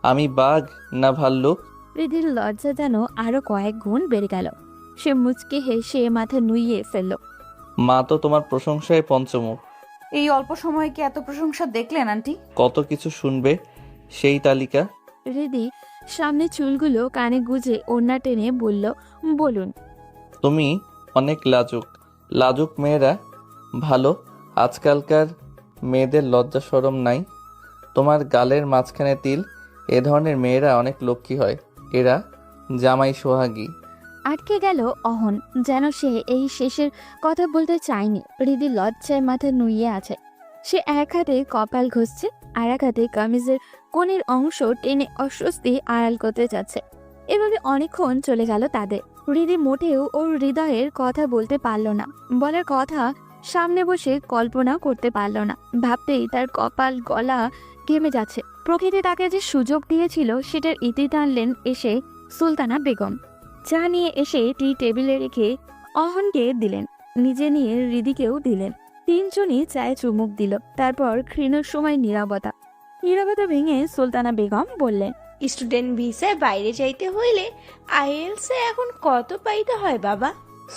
আমি বাঘ না ভাল্লুক? রিদির লজ্জা যেন আরো কয়েক গুণ বেড়ে গেল। সে মুচকে হেসে মাথা নুইয়ে ফেলল। মা তো তোমার প্রশংসায় পঞ্চমুখ। এই অল্প সময়ে কি এত প্রশংসা দেখলেন আন্টি? কত কিছু শুনবে সেই তালিকা। রিদি সামনে চুলগুলো কানে গুজে ওড়না টেনে বলল, বলুন। তুমি অনেক লাজুক মেয়েরা ভালো। আজকালকার মেয়েদের লজ্জা শরম নাই। তোমার গালের মাঝখানে তিল, এ ধরনের মেয়েরা অনেক লক্ষ্মী হয়। এরা জামাই সোহাগী। আটকে গেল অহন, যেন সে এই শেষের কথা বলতে চায়নি। রিদি লজ্জায় মাথা নুইয়ে আছে। সে এক হাতে কপাল ঘষছে, আর এক হাতে কামিজের কোণের অংশ টেনে অস্বস্তি আড়াল করতে যাচ্ছে। এভাবে অনেকক্ষণ চলে গেল তাদের। হৃদি মোটেও ওর হৃদয়ের কথা বলতে পারল না, বলার কথা সামনে বসে কল্পনা করতে পারল না। ভাবতেই তার কপাল গলা ঘেমে যাচ্ছে। প্রকৃতি তাকে যে সুযোগ দিয়েছিল সেটার ইতি টানলেন এসে সুলতানা বেগম। চা নিয়ে এসে টি টেবিলে রেখে অহনকে দিলেন, নিজে নিয়ে হৃদিকেও দিলেন। তিনজনই চায়ে চুমুক দিল। তারপর ক্ষীণ সময় নীরবতা ভেঙে সুলতানা বেগম বললেন, স্টুডেন্ট ভিসায় বাইরে যাইতে হইলে আইএলস এ এখন কত পাইতে হয় বাবা?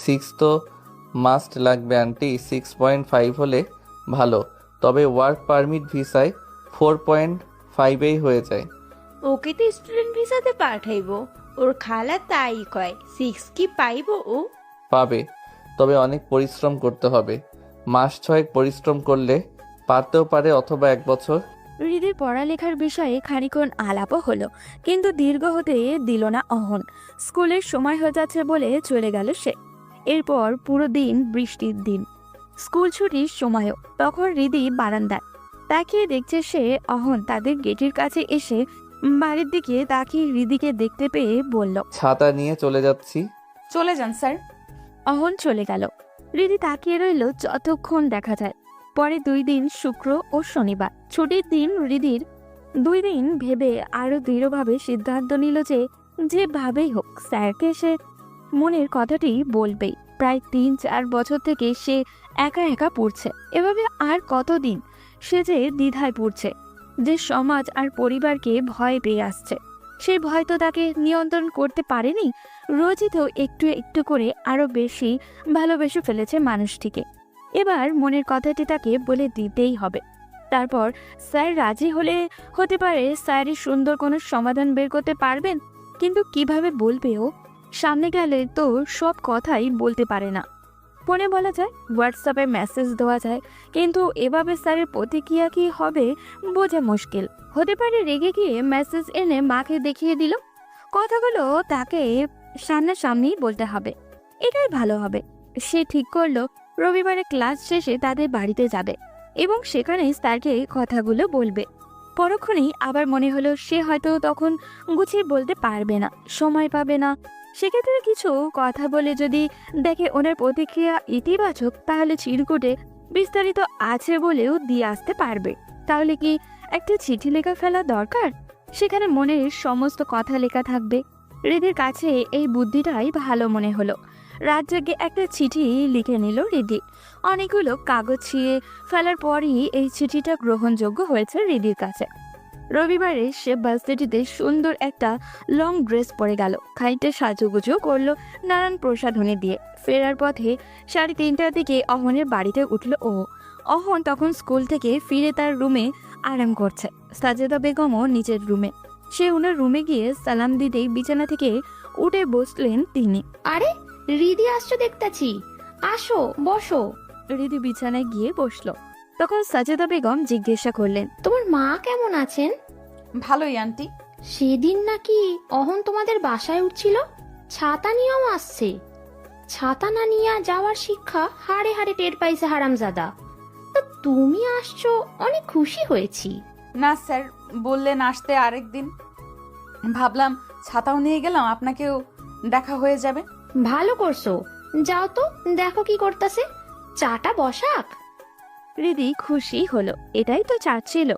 6 তো মাস্ট লাগবে আন্টি। 6.5 হলে ভালো, তবে ওয়ার্ক পারমিট ভিসায় 4.5এই হয়ে যায়। ওকে তো স্টুডেন্ট ভিসাতে পাঠাইবো, ওর খালা তাই কয়। 6 কি পাইবো ও? পাবে, তবে অনেক পরিশ্রম করতে হবে। মাস 6 পরিশ্রম করলে পারতেও পারে, অথবা 1 বছর। হৃদির পড়ালেখার বিষয়ে খানিকক্ষণ আলাপও হলো, কিন্তু দীর্ঘ হতে দিল না অহন। স্কুলের সময় হয়ে যাচ্ছে বলে চলে গেল সে। এরপর পুরো দিন বৃষ্টির দিন, স্কুল ছুটির সময়ও। তখন হৃদি বারান্দায় তাকিয়ে দেখছে সে। অহন তাদের গেটের কাছে এসে বাড়ির দিকে তাকিয়ে হৃদিকে দেখতে পেয়ে বলল, ছাতা নিয়ে চলে যাচ্ছি। চলে যান স্যার। অহন চলে গেল। হৃদি তাকিয়ে রইল যতক্ষণ দেখা যায়। পরে 2 দিন, শুক্র ও শনিবার ছুটির দিন। হৃদির 2 দিন ভেবে আরো দৃঢ়ভাবে সিদ্ধান্ত নিল যে যেভাবেই হোক স্যারকে সে মনের কথাটি বলবেই। প্রায় 3-4 বছর থেকে সে একা একা পড়ছে। এভাবে আর কতদিন সে যে দ্বিধায় পড়ছে, যে সমাজ আর পরিবারকে ভয় পেয়ে আসছে। সেই ভয় তো তাকে নিয়ন্ত্রণ করতে পারেনি। রোজই তো একটু একটু করে আরো বেশি ভালোবেসে ফেলেছে মানুষটিকে। এবার মনের কথাটি তাকে বলে দিতেই হবে। তারপর স্যার রাজি হতে পারে স্যারই সুন্দর কোনো সমাধান বের করতে পারবেন, কিন্তু কিভাবে বলবে ও? সামনে গেলে তো সব কথাই বলতে পারে না। ফোনে বলা যায়, হোয়াটসঅ্যাপে মেসেজ দেওয়া যায়, কিন্তু এভাবে স্যারের প্রতিক্রিয়া কি হবে বোঝা মুশকিল। হতে পারে রেগে গিয়ে মেসেজ এনে মাকে দেখিয়ে দিল। কথাগুলো তাকে সামনাসামনি বলতে হবে, এটাই ভালো হবে। সে ঠিক করলো রবিবারে ক্লাস শেষে তাদের বাড়িতে যাবে এবং সেখানে স্যারকে কথাগুলো বলবে। পরক্ষণেই আবার মনে হলো সে হয়তো তখন গুছিয়ে বলতে পারবে না, সময় পাবে না। সেক্ষেত্রে কিছু কথা বলে যদি দেখে ওনার প্রতিক্রিয়া ইতিবাচক, তাহলে চিরকুটে বিস্তারিত আছে বলেও দিয়ে আসতে পারবে। তাহলে কি একটা চিঠি লেখা ফেলা দরকার? সেখানে মনের সমস্ত কথা লেখা থাকবে। হৃদির কাছে এই বুদ্ধিটাই ভালো মনে হলো। রাত জেগে একটা চিঠি লিখে নিল হৃদি। অনেকগুলো কাগজ ছিঁড়ে ফেলার পরই এই চিঠিটা গ্রহণযোগ্য হয়েছে হৃদির কাছে। রবিবারে সে ভার্সিটিতে সুন্দর একটা লং ড্রেস পরে গেল, খানিকটা সাজুগুজু করলো নানান প্রসাধনী দিয়ে। ফেরার পথে 3:30টার দিকে অহনের বাড়িতে উঠল ও। অহন তখন স্কুল থেকে ফিরে তার রুমে আরাম করছে। সাজেদা বেগমও নিজের রুমে। সে ওনার রুমে গিয়ে সালাম দিতেই বিছানা থেকে উঠে বসলেন তিনি। আরে রিদি আসছো দেখতাছি, আসো বসো। হৃদি বিছানায় গিয়ে বসলো। তখন সাজেদা বেগম জিজ্ঞাসা করলেন, তোমার মা কেমন আছেন? ভালোই আন্টি। সেদিন নাকি অহন তোমাদের বাসায় উঠছিল, ছাতা নিয়েও আসছে। ছাতা না নিয়ে যাওয়ার শিক্ষা হাড়ে হাড়ে টের পাইছে হারামজাদা। তা তুমি আসছো, অনেক খুশি হয়েছি। না স্যার, বললেন আসতে আরেকদিন, ভাবলাম ছাতাও নিয়ে গেলাম, আপনাকেও দেখা হয়ে যাবে। ভালো করছো, যাও তো দেখো কি করতেছে। চাটা বসাক। হৃদি খুশি হলো, এটাই তো চাচ্ছিল।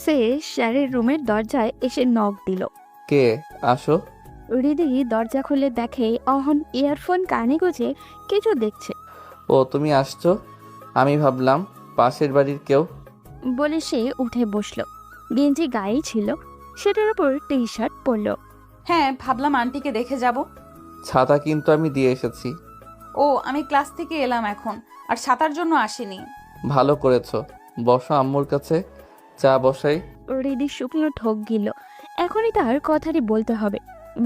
সে স্যারের রুমের দরজায় এসে নক দিল। কে? আসো। হৃদি দরজা খুলে দেখে অহন ইয়ারফোন কানে গুজে কিছু দেখছে। ও, তুমি আসছো? আমি ভাবলাম পাশের বাড়ির কেউ। বলে সে উঠে বসলো। গেঞ্জি গায়েই ছিল, সেটার উপর টি শার্ট পরলো। হ্যাঁ, ভাবলাম আন্টিকে দেখে যাব। ছাতা কিন্তু আমি দিয়ে এসেছি। ও, আমি ক্লাস থেকে এলাম এখন, আর ছাতার জন্য আসিনি। ভালো করেছো, বসো, আম্মুর কাছে চা বসাই। হৃদি শুকনো ঠোক গিল। এখনই তার কথাটি বলতে হবে,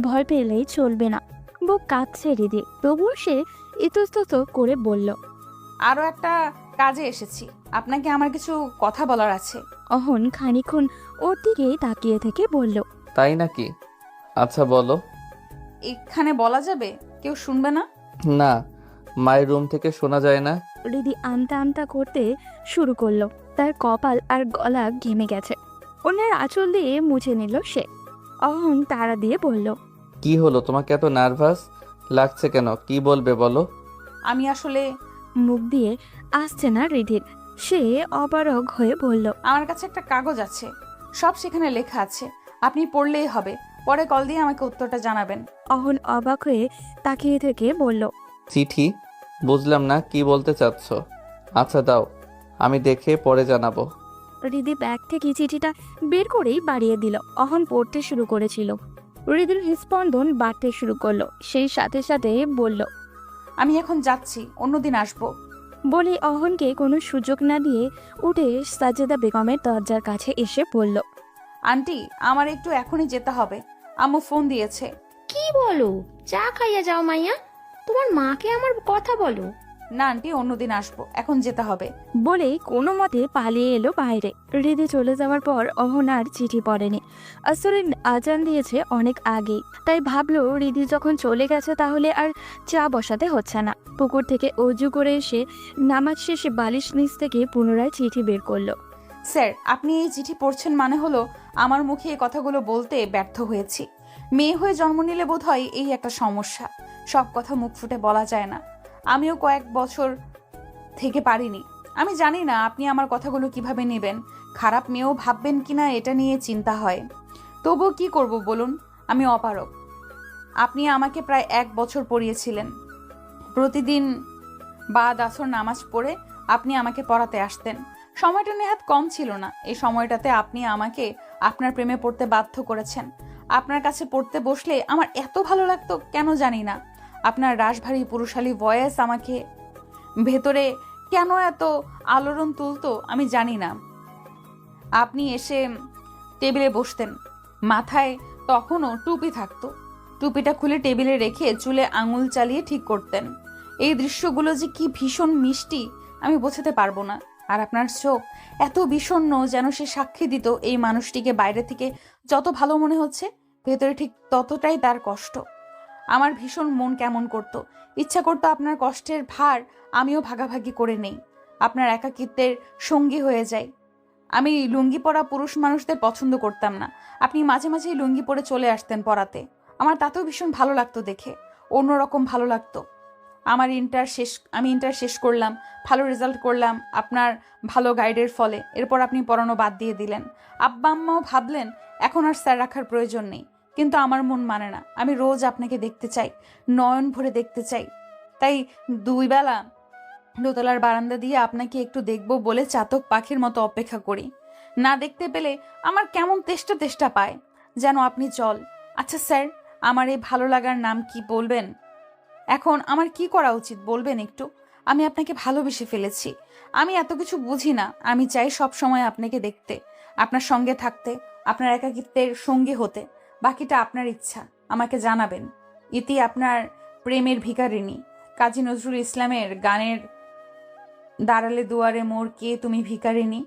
ভয় পেলেই চলবে না। বুক কাঁপছে হৃদি, তবুও সে ইতস্তত করে বলল, আরও একটা কাজে এসেছি, আপনাকে আমার কিছু কথা বলার আছে। অহন খানিকক্ষণ ওর দিকে তাকিয়ে থেকে বলল, তাই নাকি? আচ্ছা বলো। এখানে বলা যাবে? কেউ শুনবে না? না, মায়ের রুম থেকে শোনা যায় না। হৃদি আমতা আমতা করতে শুরু করলো। তার কপাল আর গলা ঘেমে গেছে। অন্যের আঁচল দিয়ে মুছে নিল সে। অহন তাড়া দিয়ে বলল, কি হলো, তোমাকে এত নার্ভাস লাগছে কেন? কি বলবে বলো? আমি আসলে মুখ দিয়ে আসছে না রিধির। সে অপারগ হয়ে বলল, আমার কাছে একটা কাগজ আছে, সব সেখানে লেখা আছে, আপনি পড়লেই হবে। পরে কল দিয়ে আমাকে উত্তরটা জানাবেন। অহন অবাক হয়ে তাকিয়ে থেকে বলল, চিঠি? বুঝলাম না, কি বলতে চাচ্ছ? আচ্ছা দাও, আমি দেখে পরে জানাবো। রিধি ব্যাগ থেকে চিঠিটা বের করেই বাড়িয়ে দিল। অহন পড়তে শুরু করেছিল। রিধির স্পন্দন বাড়তে শুরু করলো। সেই সাথে সাথে বলল, আমি এখন যাচ্ছি, অন্যদিন আসবো। বলে অহনকে কোনো সুযোগ না দিয়ে উঠে সাজেদা বেগমের দরজার কাছে এসে বলল, আন্টি, আমার একটু এখনই যেতে হবে, আম্মু ফোন দিয়েছে। কি বলো? চা খাইয়া যাও মাইয়া, তোমার মাকে আমার কথা বলো। না আন্টি, অন্যদিন আসবো, এখন যেতে হবে। বলেই কোনো মতে পালিয়ে এলো বাইরে। রিধি চলে যাওয়ার পর অহন আর চিঠি পড়েনি। আসলে আজান দিয়েছে অনেক আগেই, তাই ভাবলো রিধি যখন চলে গেছে তাহলে আর চা বসাতে হচ্ছে না। পুকুর থেকে অজু করে এসে নামাজ শেষে বালিশ নিচ থেকে পুনরায় চিঠি বের করলো। স্যার, আপনি এই চিঠি পড়ছেন মানে হলো আমার মুখে এই কথাগুলো বলতে ব্যর্থ হয়েছি। মেয়ে হয়ে জন্ম নিলে বোধহয় এই একটা সমস্যা, সব কথা মুখ ফুটে বলা যায় না। আমিও কয়েক বছর থেকে পারিনি। আমি জানি না আপনি আমার কথাগুলো কিভাবে নেবেন, খারাপ মেয়েও ভাববেন কিনা এটা নিয়ে চিন্তা হয়। তবুও কি করব বলুন, আমি অপারগ। আপনি আমাকে প্রায় 1 বছর পড়িয়েছিলেন। প্রতিদিন বাদ আসর নামাজ পড়ে আপনি আমাকে পড়াতে আসতেন। সময়টা নেহাত কম ছিল না। এই সময়টাতে আপনি আমাকে আপনার প্রেমে পড়তে বাধ্য করেছেন। আপনার কাছে পড়তে বসলে আমার এত ভালো লাগতো কেন জানি না। আপনার রাশভারী পুরুষালী ভয়েস আমাকে ভেতরে কেন এত আলোড়ন তুলতো আমি জানি না। আপনি এসে টেবিলে বসতেন, মাথায় তখনও টুপি থাকতো। টুপিটা খুলে টেবিলে রেখে চুলে আঙুল চালিয়ে ঠিক করতেন। এই দৃশ্যগুলো যে কি ভীষণ মিষ্টি আমি বোঝাতে পারবো না। আর আপনার চোখ এত বিষণ্ণ, যেন সে সাক্ষী দিত এই মানুষটিকে বাইরে থেকে যত ভালো মনে হচ্ছে, ভেতরে ঠিক ততটাই তার কষ্ট। আমার ভীষণ মন কেমন করত, ইচ্ছা করতো আপনার কষ্টের ভার আমিও ভাগাভাগি করে নেই, আপনার একাকিত্বের সঙ্গী হয়ে যাই। আমি লুঙ্গি পরা পুরুষ মানুষদের পছন্দ করতাম না। আপনি মাঝে মাঝেই লুঙ্গি পরে চলে আসতেন পড়াতে। আমার তাতেও ভীষণ ভালো লাগতো দেখে, অন্যরকম ভালো লাগতো। আমি ইন্টার শেষ করলাম, ভালো রেজাল্ট করলাম আপনার ভালো গাইডের ফলে। এরপর আপনি পড়ানো বাদ দিয়ে দিলেন। আব্বা আম্মাও ভাবলেন এখন আর স্যার রাখার প্রয়োজন নেই, কিন্তু আমার মন মানে না। আমি রোজ আপনাকে দেখতে চাই, নয়ন ভরে দেখতে চাই। তাই 2 বেলা দোতলার বারান্দা দিয়ে আপনাকে একটু দেখব বলে চাতক পাখির মতো অপেক্ষা করি। না দেখতে পেলে আমার কেমন তেষ্টা তেষ্টা পায়, যেন আপনি জল। আচ্ছা স্যার, আমার এই ভালো লাগার নাম কি বলবেন? এখন আমার কি করা উচিত বলবেন একটু? আমি আপনাকে ভালোবেসে ফেলেছি। আমি এত কিছু বুঝি না। আমি চাই সব সময় আপনাকে দেখতে, আপনার সঙ্গে থাকতে, আপনার একাকিত্বের সঙ্গী হতে। বাকিটা আপনার ইচ্ছা, আমাকে জানাবেন। ইতি আপনার প্রেমের ভিখারিণী। কাজী নজরুল ইসলামের গানের দাঁড়ালে দুয়ারে মোর কে তুমি ভিখারিণী,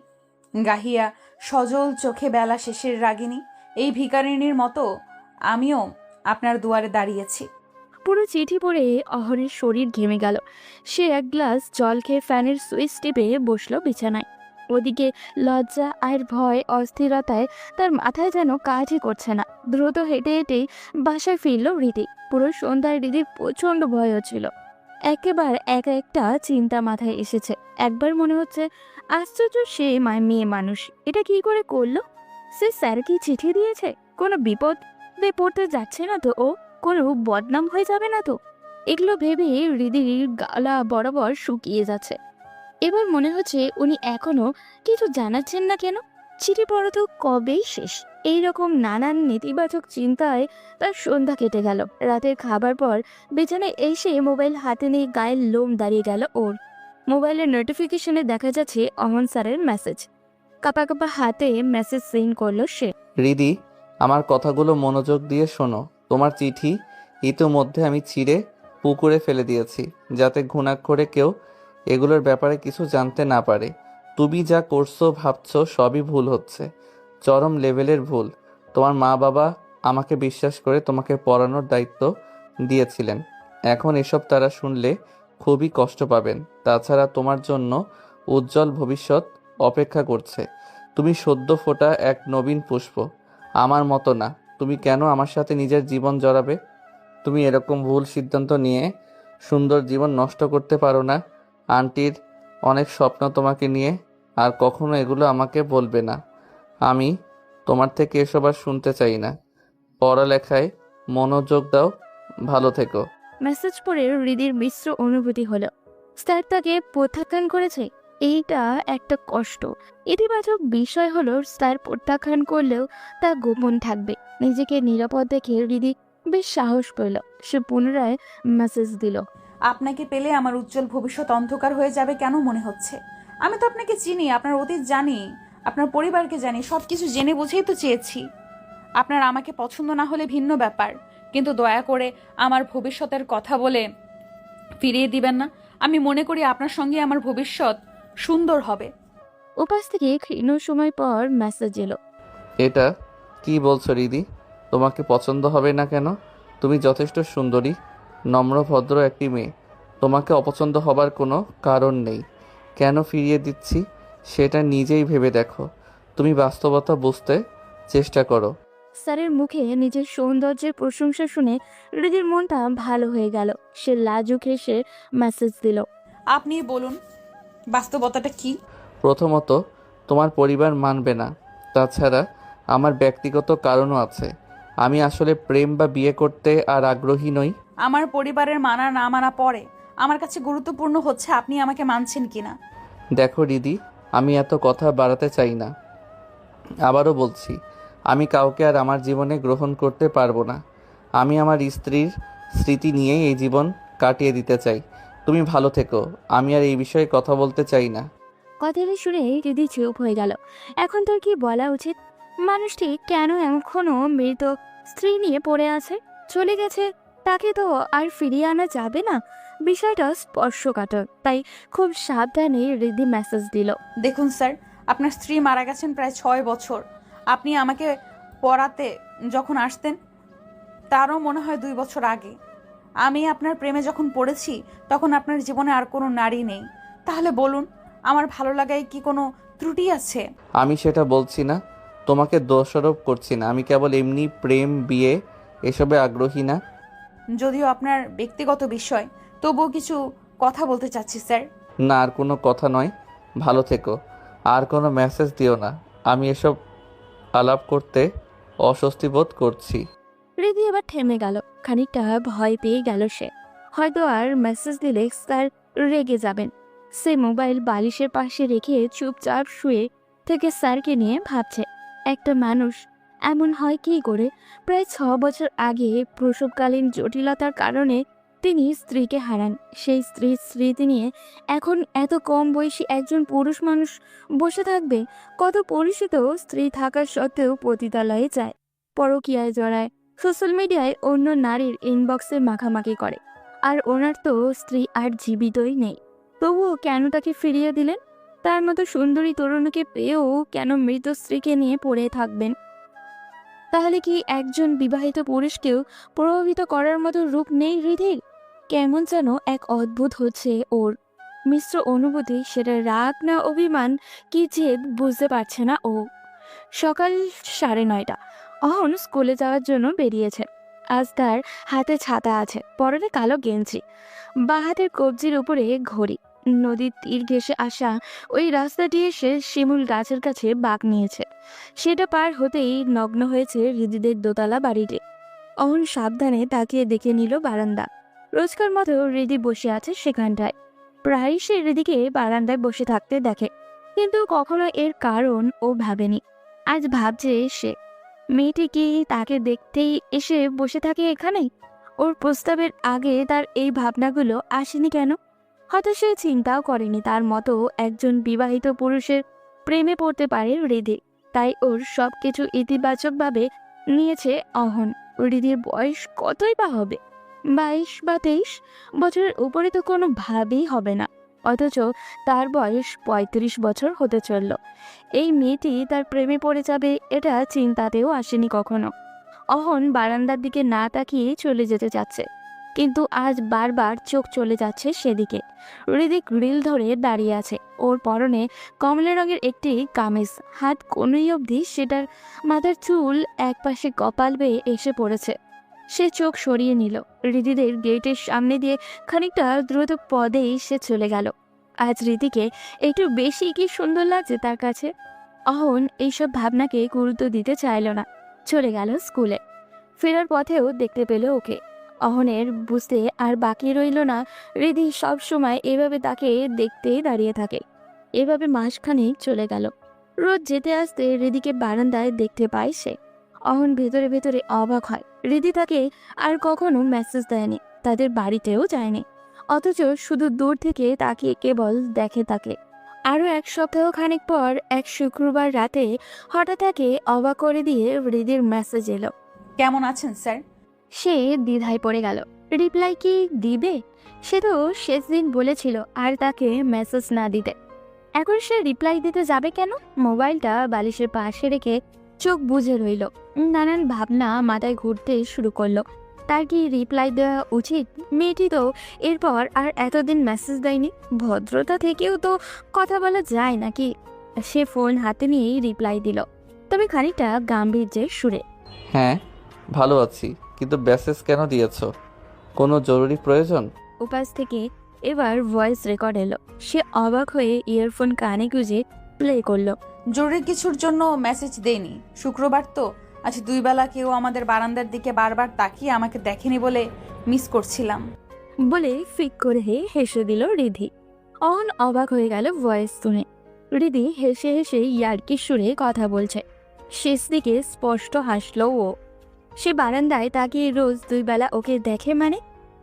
গাহিয়া সজল চোখে বেলা শেষের রাগিনী। এই ভিখারিণীর মতো আমিও আপনার দুয়ারে দাঁড়িয়েছি। পুরো চিঠি পড়ে অহনের শরীর ঘেমে গেল। সে এক গ্লাস জল খেয়ে ফ্যানের সুইচ টিপে বসলো বিছানায়। ওদিকে লজ্জা আর ভয় অস্থিরতায় তার মাথায় যেন কাজই করছে না। দ্রুত হেঁটে হেঁটেই বাসায় ফিরল রিধি। পুরো সন্ধ্যায় রিধির প্রচণ্ড ভয় হচ্ছিল। একেবারে একা একটা চিন্তা মাথায় এসেছে। একবার মনে হচ্ছে আশ্চর্য, সে মেয়ে মানুষ এটা কি করে করলো? সে স্যার কি চিঠি দিয়েছে? কোনো বিপদে পড়তে যাচ্ছে না তো? ও কোনো বদনাম হয়ে যাবে না তো? এগুলো ভেবে হৃদির গলা বরাবর শুকিয়ে যাচ্ছে। এবার মনে হচ্ছে উনি এখনো কিছু জানাচ্ছেন না কেন? চিঠি পড়া তো কবেই শেষ। এইরকম নানান নেতিবাচক চিন্তায় তার সন্ধ্যা কেটে গেল। রাতের খাবার পর বিছানায় এসে মোবাইল হাতে নিয়ে গায়ের লোম দাঁড়িয়ে গেল ওর। মোবাইলের নোটিফিকেশনে দেখা যাচ্ছে অমন স্যারের মেসেজ। কাপা কাপা হাতে মেসেজ সেন্ড করলো সে। রিদি, আমার কথাগুলো মনোযোগ দিয়ে শোনো। তোমার চিঠি ইতিমধ্যে আমি ছিঁড়ে পুকুরে ফেলে দিয়েছি, যাতে ঘুণাক্ষরে কেউ এগুলোর ব্যাপারে কিছু জানতে না পারে। তুমি যা করছো ভাবছো সবই ভুল হচ্ছে, চরম লেভেলের ভুল। তোমার মা বাবা আমাকে বিশ্বাস করে তোমাকে পড়ানোর দায়িত্ব দিয়েছিলেন। এখন এসব তারা শুনলে খুবই কষ্ট পাবেন। তাছাড়া তোমার জন্য উজ্জ্বল ভবিষ্যৎ অপেক্ষা করছে। তুমি সদ্য ফোটা এক নবীন পুষ্প, আমার মতো না। তুমি কেন আমার সাথে নিজের জীবন জড়াবে? তুমি এরকম ভুল সিদ্ধান্ত নিয়ে সুন্দর জীবন নষ্ট করতে পারো না। আন্টির অনেক স্বপ্ন তোমাকে নিয়ে, আর কখনো এগুলো আমাকে বলবে না। আমি তোমার থেকে এসব আর শুনতে চাই না। পড়ালেখায় মনোযোগ দাও। ভালো থেকো। মেসেজ পড়ে হৃদির মিশ্র অনুভূতি হলো। স্যার তাকে প্রত্যাখ্যান করেছে, এইটা একটা কষ্ট। ইতিবাচক বিষয় হলো স্যার প্রত্যাখ্যান করলেও তা গোপন থাকবে। নিজেকে নিরাপদ দেখে হৃদি বেশ সাহস পেল। সে পুনরায় মেসেজ দিল। আপনাকে পেলে আমার উজ্জ্বল ভবিষ্যৎ অন্ধকার হয়ে যাবে কেন মনে হচ্ছে? আমি তো আপনাকে চিনি, আপনার অতীত জানি, আপনার পরিবারকে জানি, সবকিছু জেনে বুঝেই তো চেয়েছি। আপনার আমাকে পছন্দ না হলে ভিন্ন ব্যাপার, কিন্তু দয়া করে আমার ভবিষ্যতের কথা বলে ফিরিয়ে দিবেন না। আমি মনে করি আপনার সঙ্গে আমার ভবিষ্যৎ সুন্দর হবে। উপাস থেকে ক্ষীণ সময় পর মেসেজ এলো। এটা কি বলছো রিদি? তোমাকে পছন্দ হবে না কেন? তুমি যথেষ্ট সুন্দরী, নম্র ভদ্র একটি মেয়ে। তোমাকে অপছন্দ হবার কোনো কারণ নেই। কেন ফিরিয়ে দিচ্ছি সেটা নিজেই ভেবে দেখো। তুমি বাস্তবতা বুঝতে চেষ্টা করো। স্যারের মুখে নিজের সৌন্দর্যের প্রশংসা শুনে হৃদির মনটা ভালো হয়ে গেল। সে লাজুক হেসে মেসেজ দিল। আপনি বলুন বাস্তবতাটা কি? প্রথমত, তোমার পরিবার মানবে না। তাছাড়া আমার ব্যক্তিগত কারণও আছে। আমি আসলে প্রেম বা বিয়ে করতে আর আগ্রহী নই। আমার পরিবারের মানা না মানা পরে, আমার কাছে গুরুত্বপূর্ণ হচ্ছে আপনি আমাকে মানছেন কিনা। দেখো রিদি, আমি এত কথা বাড়াতে চাই না। আবারও বলছি, আমি কাউকে আর আমার জীবনে গ্রহণ করতে পারবো না। আমি আমার স্ত্রীর স্মৃতি নিয়েই এই জীবন কাটিয়ে দিতে চাই। তুমি ভালো থেকো। আমি আর এই বিষয়ে কথা বলতে চাই না। কথাটা শুনে হৃদি চুপ হয়ে গেল। এখন তোর কি বলা উচিত? মানুষটি কেন এখনো মৃত স্ত্রী নিয়ে পড়ে আছে? চলে গেছে, তাকে তো আর ফিরিয়ে আনা যাবে না। বিষয়টা স্পর্শকাতর, তাই খুব সাবধানে হৃদি মেসেজ দিল। দেখুন স্যার, আপনার স্ত্রী মারা গেছেন প্রায় 6 বছর। আপনি আমাকে পড়াতে যখন আসতেন তারও মনে হয় 2 বছর আগে। আমি আপনার প্রেমে যখন পড়েছি তখন আপনার জীবনে আর কোনো নারী নেই। তাহলে বলুন, আমার ভালো লাগায় কি কোনো ত্রুটি আছে? আমি সেটা বলছি না, তোমাকে দোষারোপ করছি না। আমি কেবল এমনি প্রেম বিয়ে এসবে আগ্রহী না। যদিও আপনার ব্যক্তিগত বিষয়, তবুও কিছু কথা বলতে চাচ্ছি স্যার। না, আর কোনো কথা নয়। ভালো থেকো। আর কোনো মেসেজ দিও না। আমি এসব আলাপ করতে অস্বস্তি বোধ করছি। হৃদি এবার থেমে গেল। খানিকটা ভয় পেয়ে গেল সে। হয়তো আর মেসেজ দিলে স্যার রেগে যাবেন। সে মোবাইল বালিশের পাশে রেখে চুপচাপ শুয়ে থেকে স্যারকে নিয়ে ভাবছে, একটা মানুষ এমন হয় কী করে? প্রায় 6 বছর আগে প্রসবকালীন জটিলতার কারণে তিনি স্ত্রীকে হারান। সেই স্ত্রীর স্মৃতি নিয়ে এখন এত কম বয়সী একজন পুরুষ মানুষ বসে থাকবে? কত পরিচিত স্ত্রী থাকার সত্ত্বেও পতিতালয়ে যায়, পরকীয়ায় জড়ায়, সোশ্যাল মিডিয়ায় অন্য নারীর ইনবক্সে মাখামাখি করে। আর ওনার তো স্ত্রী আর জীবিতই নেই। তবুও কেন তাকে ফিরিয়ে দিলেন? তার মতো সুন্দরী তরুণীকে পেয়েও কেন মৃত স্ত্রীকে নিয়ে পড়ে থাকবেন? তাহলে কি একজন বিবাহিত পুরুষকেও প্রভাবিত করার মতো রূপ নেই হৃদির? কেমন যেন এক অদ্ভুত হচ্ছে ওর। মিশ্র অনুভূতি, সেটা রাগ না অভিমান কি জেদ বুঝতে পারছে না ও। সকাল 9:30। অহন স্কুলে যাওয়ার জন্য বেরিয়েছে। আজ তার হাতে ছাতা আছে, পরনে কালো গেঞ্জি, বাঁ হাতের কবজির উপরে ঘড়ি। নদীর তীর ঘেঁষে আসা ওই রাস্তাটি এসে শিমুল গাছের কাছে বাঁক নিয়েছে। সেটা পার হতেই নগ্ন হয়েছে হৃদিদের দোতলা বাড়িটি। অহন সাবধানে তাকিয়ে দেখে নিল বারান্দা। রোজকার মতো হৃদি বসে আছে সেখানটায়। প্রায় সে হৃদিকে বারান্দায় বসে থাকতে দেখে, কিন্তু কখনো এর কারণ ও ভাবেনি। আজ ভাবছে সে, মেয়েটি কি তাকে দেখতেই এসে বসে থাকে এখানে? ওর প্রস্তাবের আগে তার এই ভাবনাগুলো আসেনি কেন? হয়তো সে চিন্তাও করেনি তার মতো একজন বিবাহিত পুরুষের প্রেমে পড়তে পারে হৃদি। তাই ওর সবকিছু ইতিবাচকভাবে নিয়েছে অহন। হৃদির বয়স কতই বা হবে? 22 বা 23 বছরের উপরে তো কোনো ভাবেই হবে না। অথচ তার বয়স 35 বছর হতে চলল। এই মেয়েটি তার প্রেমে পড়ে যাবে এটা চিন্তাতেও আসেনি কখনো। অহন বারান্দার দিকে না তাকিয়ে চলে যেতে চাচ্ছে। কিন্তু আজ বারবার চোখ চলে যাচ্ছে সেদিকে। হৃদি গ্রিল ধরে দাঁড়িয়ে আছে। ওর পরনে কমলা রঙের একটি কামিজ, হাত কোনই অবধি সেটার মাথার চুল একপাশে কপাল বেয়ে এসে পড়েছে। সে চোখ সরিয়ে নিল। হৃদিদের গেটের সামনে দিয়ে খানিকটা দ্রুত পদেই সে চলে গেল। আজ রীতিকে একটু বেশি কি সুন্দর লাগছে তার কাছে। অহন এইসব ভাবনাকে গুরুত্ব দিতে চাইল না, চলে গেল স্কুলে। ফেরার পথেও দেখতে পেল ওকে। অহনের বুঝতে আর বাকি রইল না হৃদি সব সময় এভাবে তাকে দেখতেই দাঁড়িয়ে থাকে। এভাবে মাসখানেক চলে গেল। রোজ যেতে আসতে হৃদিকে বারান্দায় দেখতে পায় সে। অহন ভেতরে ভেতরে অবাক হয়। হৃদি তাকে আর কখনো মেসেজ দেয়নি, তাদের বাড়িতেও যায়নি, অথচ শুধু দূর থেকে তাকিয়ে কেবল দেখে তাকে। আরও এক সপ্তাহ খানিক পর এক শুক্রবার রাতে হঠাৎ তাকে অবাক করে দিয়ে হৃদির মেসেজ এলো। কেমন আছেন স্যার? সে দ্বিধায় পড়ে গেল। রিপ্লাই কি দিবে? সে তো শেষ দিন বলেছিল আর তাকে মেসেজ না দিতে। এখন সে রিপ্লাই দিতে যাবে কেন? মোবাইলটা বালিশের পাশে রেখে চোখ বুজে রইল। নানান ভাবনা মাথায় ঘুরতে শুরু করলো। তার কি রিপ্লাই দেওয়া উচিত? মেয়েটি তো এরপর আর এতদিন মেসেজ দেয়নি, ভদ্রতা থেকেও তো কথা বলা যায় নাকি? সে ফোন হাতে নিয়েই রিপ্লাই দিল, তবে খানিকটা গাম্ভীর্যের সুরে। হ্যাঁ, ভালো আছি, কিন্তু মেসেজ কেন দিয়েছো? কোনো জরুরি প্রয়োজন? উপাস থেকে এবার ভয়েস রেকর্ড এলো। সে অবাক হয়ে ইয়ারফোন কানে গুঁজে প্লে করলো। জরুরি কিছুর জন্য মেসেজ দেইনি। শুক্রবার তো, আজ 2 বেলা কেউ আমাদের বারান্দার দিকে বারবার তাকিয়ে আমাকে দেখেনি বলে মিস করছিলাম। বলে ফিক করে হেসে দিল রিধি। অহন অবাক হয়ে গেল ভয়েস শুনে। রিধি হেসে হেসে ইয়ার্কির সুরে কথা বলছে। শেষ দিকে স্পষ্ট হাসলো ও। সে বারান্দায় তাকিয়ে রোজ 2 বেলা ওকে দেখে মানে?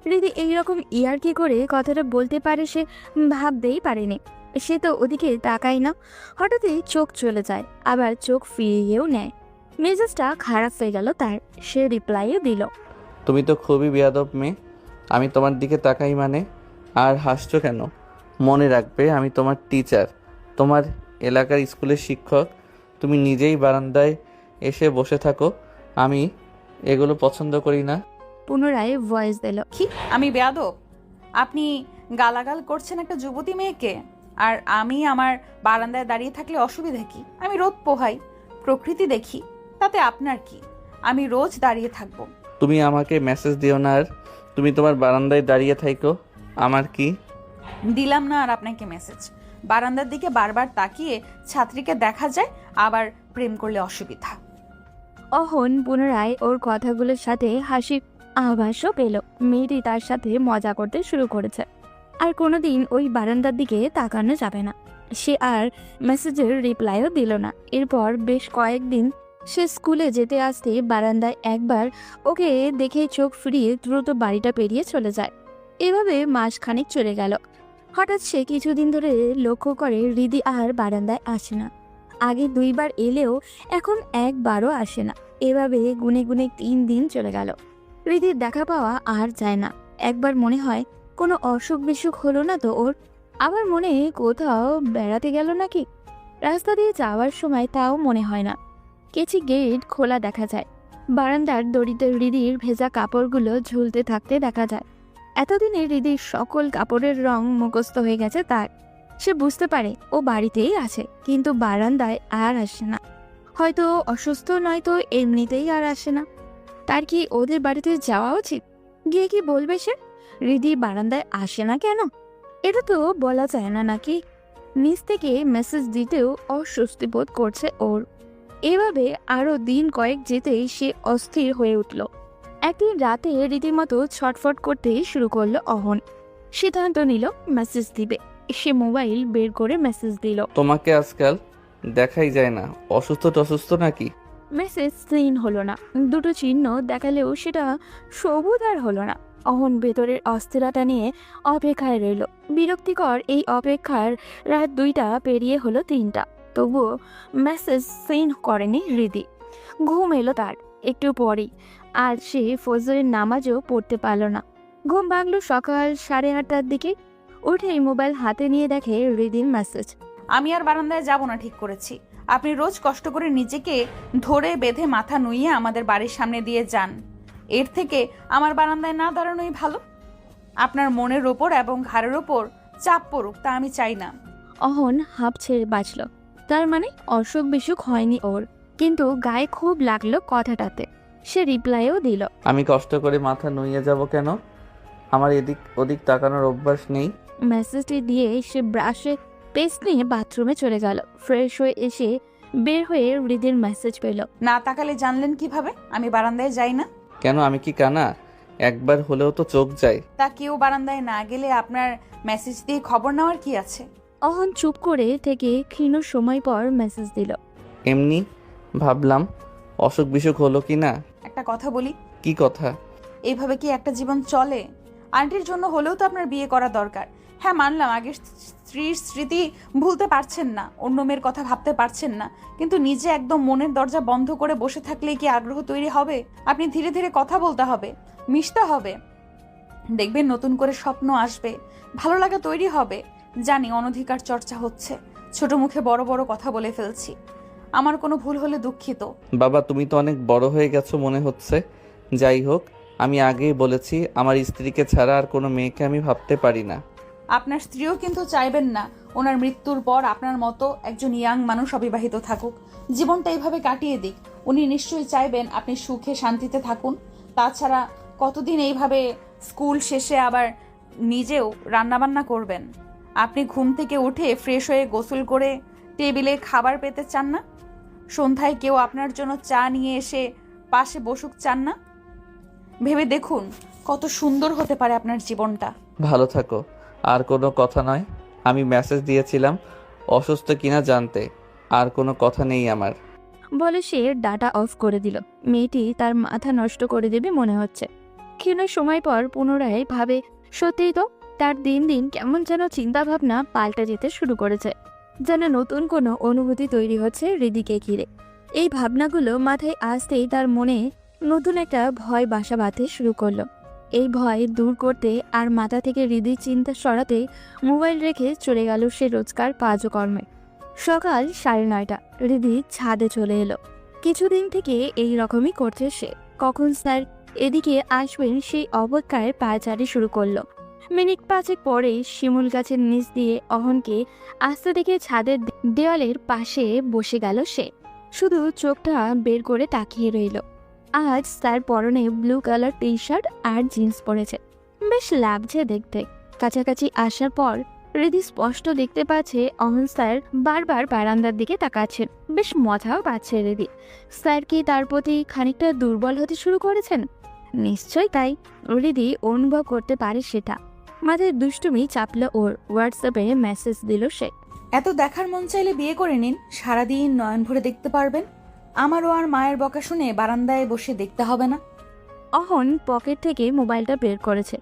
রিধি এইরকম ইয়ার্কি করে কথাটা বলতে পারে সে ভাবতেই পারেনি। সে তো ওদিকে তাকায় না, হঠাৎই চোখ চলে যায়, আবার চোখ ফিরিয়েও নেয়। মেজাজটা খারাপ হয়ে গেল তার। সে রিপ্লাইও দিল, তুমি তো খুবই বেয়াদব মেয়ে। আমি তোমার দিকে তাকাই মানে? আর হাসছো কেন? মনে রাখবে, আমি তোমার টিচার, তোমার এলাকার স্কুলের শিক্ষক। তুমি নিজেই বারান্দায় এসে বসে থাকো। আমি এগুলো পছন্দ করি না। পুনরায় ভয়েস দিল। কি আমি বেয়াদব? আপনি গালাগাল করছেন একটা যুবতী মেয়েকে, আর আমি আমার বারান্দায় দাঁড়িয়ে থাকলে অসুবিধা কি? আমি রোদ পোহাই, প্রকৃতি দেখি, তাতে আপনার কি? আমি রোজ দাঁড়িয়ে থাকবো। তুমি আমাকে মেসেজ দিও না, আর তুমি তোমার বারান্দায় দাঁড়িয়ে থাকো, আমার কি? দিলাম না আর আপনাকে মেসেজ। বারান্দার দিকে বারবার তাকিয়ে ছাত্রীকে দেখা যায়, আবার প্রেম করলে অসুবিধা। অহন পুনরায় ওর কথাগুলোর সাথে হাসির আভাসও পেল। মেয়েটি তার সাথে মজা করতে শুরু করেছে। আর কোনোদিন ওই বারান্দার দিকে তাকানো যাবে না। সে আর মেসেজের রিপ্লাইও দিল না। এরপর বেশ কয়েকদিন সে স্কুলে যেতে আসতে বারান্দায় একবার ওকে দেখে চোখ ফিরিয়ে দ্রুত বাড়িটা পেরিয়ে চলে যায়। এভাবে মাসখানেক চলে গেল। হঠাৎ সে কিছুদিন ধরে লক্ষ্য করে হৃদি আর বারান্দায় আসে না। আগে 2 বার এলেও এখন একবারও আসে না। এভাবে গুনে গুনে 3 দিন চলে গেল। হৃদির দেখা পাওয়া আর যায় না। একবার মনে হয় কোনো অসুখ বিসুখ হলো না তো ওর। আবার মনে কোথাও বেড়াতে গেল নাকি। রাস্তা দিয়ে যাওয়ার সময় তাও মনে হয় না। কিছু গেট খোলা দেখা যায়। বারান্দার দড়িতে হৃদির ভেজা কাপড়গুলো ঝুলতে থাকতে দেখা যায়। এতদিনে হৃদির সকল কাপড়ের রং মুখস্থ হয়ে গেছে তার। সে বুঝতে পারে ও বাড়িতেই আছে, কিন্তু বারান্দায় আর আসে না। হয়তো অসুস্থ, নয়তো এমনিতেই আর আসে না। তার কি ওদের বাড়িতে যাওয়া উচিত? গিয়ে কি বলবে সে হৃদি বারান্দায় আসে না কেন? এটা তো বলা যায় না নাকি? নিজ থেকে মেসেজ দিতেও অস্বস্তি বোধ করছে ওর। এভাবে আরো দিন কয়েক যেতেই সে অস্থির হয়ে উঠল। একদিন রাতে রীতিমতো ছটফট করতে শুরু করলো অহন। সিদ্ধান্ত নিল মেসেজ দিবে। সে মোবাইল বের করে মেসেজ দিল। তোমাকে আজকাল দেখাই যায় না, অসুস্থ নাকি? মেসেজ সিন হলো না। 2টো চিহ্ন দেখালেও সেটা সবুজ আর হলো না। অহন ভেতরের অস্থিরতা নিয়ে অপেক্ষায় রইল। বিরক্তিকর এই অপেক্ষার রাত 2টা পেরিয়ে হলো 3টা, তবুও মেসেজ সিন করেনি হৃদি। ঘুম এলো তার একটু পরেই। আর সে ফজরের নামাজও পড়তে পারল না। ঘুম ভাঙল সকাল 8:30টার দিকে। উঠেই মোবাইল হাতে নিয়ে দেখে হৃদির মেসেজ। আমি আর বারান্দায় যাব না ঠিক করেছি। আপনি রোজ কষ্ট করে নিজেকে ধরে বেঁধে মাথা নুইয়ে আমাদের বাড়ির সামনে দিয়ে যান। এর থেকে আমার বারান্দায় না দাঁড়ানোই ভালো। আপনার মনের ওপর এবং ঘাড়ের ওপর চাপ পড়ুক তা আমি চাই না। অহন হাঁপ ছেড়ে বাঁচল। তার মানে অসুখ বিসুখ হয়নি ওর, কিন্তু গায়ে খুব লাগলো কথাটাতে। সে রিপ্লাইও দিল। আমি কষ্ট করে মাথা নুইয়ে যাব কেন? আমার এদিক ওদিক তাকানোর অভ্যাস নেই। মেসেজটি দিয়ে সে ব্রাশে পেস্ট নিয়ে বাথরুমে চলে গেল। ফ্রেশ হয়ে এসে বের হয়ে হৃদির মেসেজ পেল। না তাকালে জানলেন কিভাবে আমি বারান্দায় যাই না? কেন, আমি কি কানা? একবার হলেও তো চোখ যায়। তা কেউ বারান্দায় না গেলে আপনার মেসেজ দিয়ে খবর নেওয়ার কি আছে? অহন চুপ করে থেকে ক্ষীণ সময় পর মেসেজ দিল। এমনি ভাবলাম অসুখ বিসুখ হলো কি না। একটা কথা বলি, কি কথা? এইভাবে কি একটা জীবন চলে? আন্টির জন্য হলেও তো আপনার বিয়ে করা দরকার। হ্যাঁ মানলাম আগের স্ত্রীর স্মৃতি ভুলতে পারছেন না, অন্য মেয়ের কথা ভাবতে পারছেন না, কিন্তু নিজে একদম মনের দরজা বন্ধ করে বসে থাকলে কি আগ্রহ তৈরি হবে? আপনি ধীরে ধীরে কথা বলতে হবে, মিশতে হবে, দেখবেন নতুন করে স্বপ্ন আসবে, ভালো লাগা তৈরি হবে। জানি অনধিকার চর্চা হচ্ছে, ছোট মুখে বড় বড় কথা বলে ফেলছি, আমার কোনো ভুল হলে দুঃখিত। বাবা, তুমি তো অনেক বড় হয়ে গেছো মনে হচ্ছে। যাই হোক, আমি আগেই বলেছি আমার স্ত্রীকে ছাড়া আর কোনো মেয়েকে আমি ভাবতে পারি না। আপনার স্ত্রীও কিন্তু চাইবেন না ওনার মৃত্যুর পর আপনার মতো একজন ইয়াং মানুষ অবিবাহিত থাকুক, জীবনটা এইভাবে কাটিয়ে দিক। উনি নিশ্চয়ই চাইবেন আপনি সুখে শান্তিতে থাকুন। তাছাড়া কতদিন এইভাবে স্কুল শেষে আবার নিজেও রান্নাবান্না করবেন? আপনি ঘুম থেকে উঠে ফ্রেশ হয়ে গোসল করে টেবিলে খাবার পেতে চান না? সন্ধ্যায় কেউ আপনার জন্য চা নিয়ে এসে পাশে বসুক চান না? ভেবে দেখুন কত সুন্দর হতে পারে আপনার জীবনটা। ভালো থাকো, আর কোনো কথা নয়। আমি মেসেজ দিয়েছিলাম অসুস্থ কিনা জানতে, আর কোনো কথা নেই আমার। বলে সে ডাটা অফ করে দিল। মেয়েটি তার মাথা নষ্ট করে দেবে মনে হচ্ছে। ক্ষীণ সময় পর পুনরায় ভাবে, সত্যিই তো তার দিন দিন কেমন যেন চিন্তা ভাবনা পাল্টে যেতে শুরু করেছে, যেন নতুন কোনো অনুভূতি তৈরি হচ্ছে হৃদিকে ঘিরে। এই ভাবনাগুলো মাথায় আসতেই তার মনে নতুন একটা ভয় বাসা বাঁধতে শুরু করলো। এই ভয় দূর করতে আর মাথা থেকে হৃদির চিন্তা সরাতে মোবাইল রেখে চলে গেল সে রোজকার কাজকর্মে। সকাল 9:30, হৃদি ছাদে চলে এলো। কিছুদিন থেকে এই রকমই করছে সে। কখন স্যার এদিকে আসবেন সেই অপেক্ষায় পায়চারি শুরু করলো। মিনিট 5 পরে শিমুল গাছের নিচ দিয়ে অহনকে আসতে দেখে ছাদের দেওয়ালের পাশে বসে গেল সে। শুধু চোখটা বের করে তাকিয়ে রইল। আজ তার পরনে ব্লু কালার টি শার্ট আর জিন্স পরেছে, বেশ লাগছে দেখতে। কাছাকাছি আসার পর হৃদি স্পষ্ট দেখতে পাচ্ছে অহন স্যার বারবার বারান্দার দিকে তাকাচ্ছেন। বেশ মজাও পাচ্ছে হৃদি। স্যার কি তার প্রতি খানিকটা দুর্বল হতে শুরু করেছেন? নিশ্চয়ই তাই, হৃদি অনুভব করতে পারে সেটা। মাথায় দুষ্টুমি চাপলো ওর। হোয়াটসঅ্যাপে মেসেজ দিল সে। এত দেখার মন চাইলে বিয়ে করে নিন, সারাদিন নয়ন ভরে দেখতে পারবেন। আমারও আর মায়ের বকা শুনে বারান্দায় বসে দেখতে হবে না। অহন পকেট থেকে মোবাইলটা বের করেছে।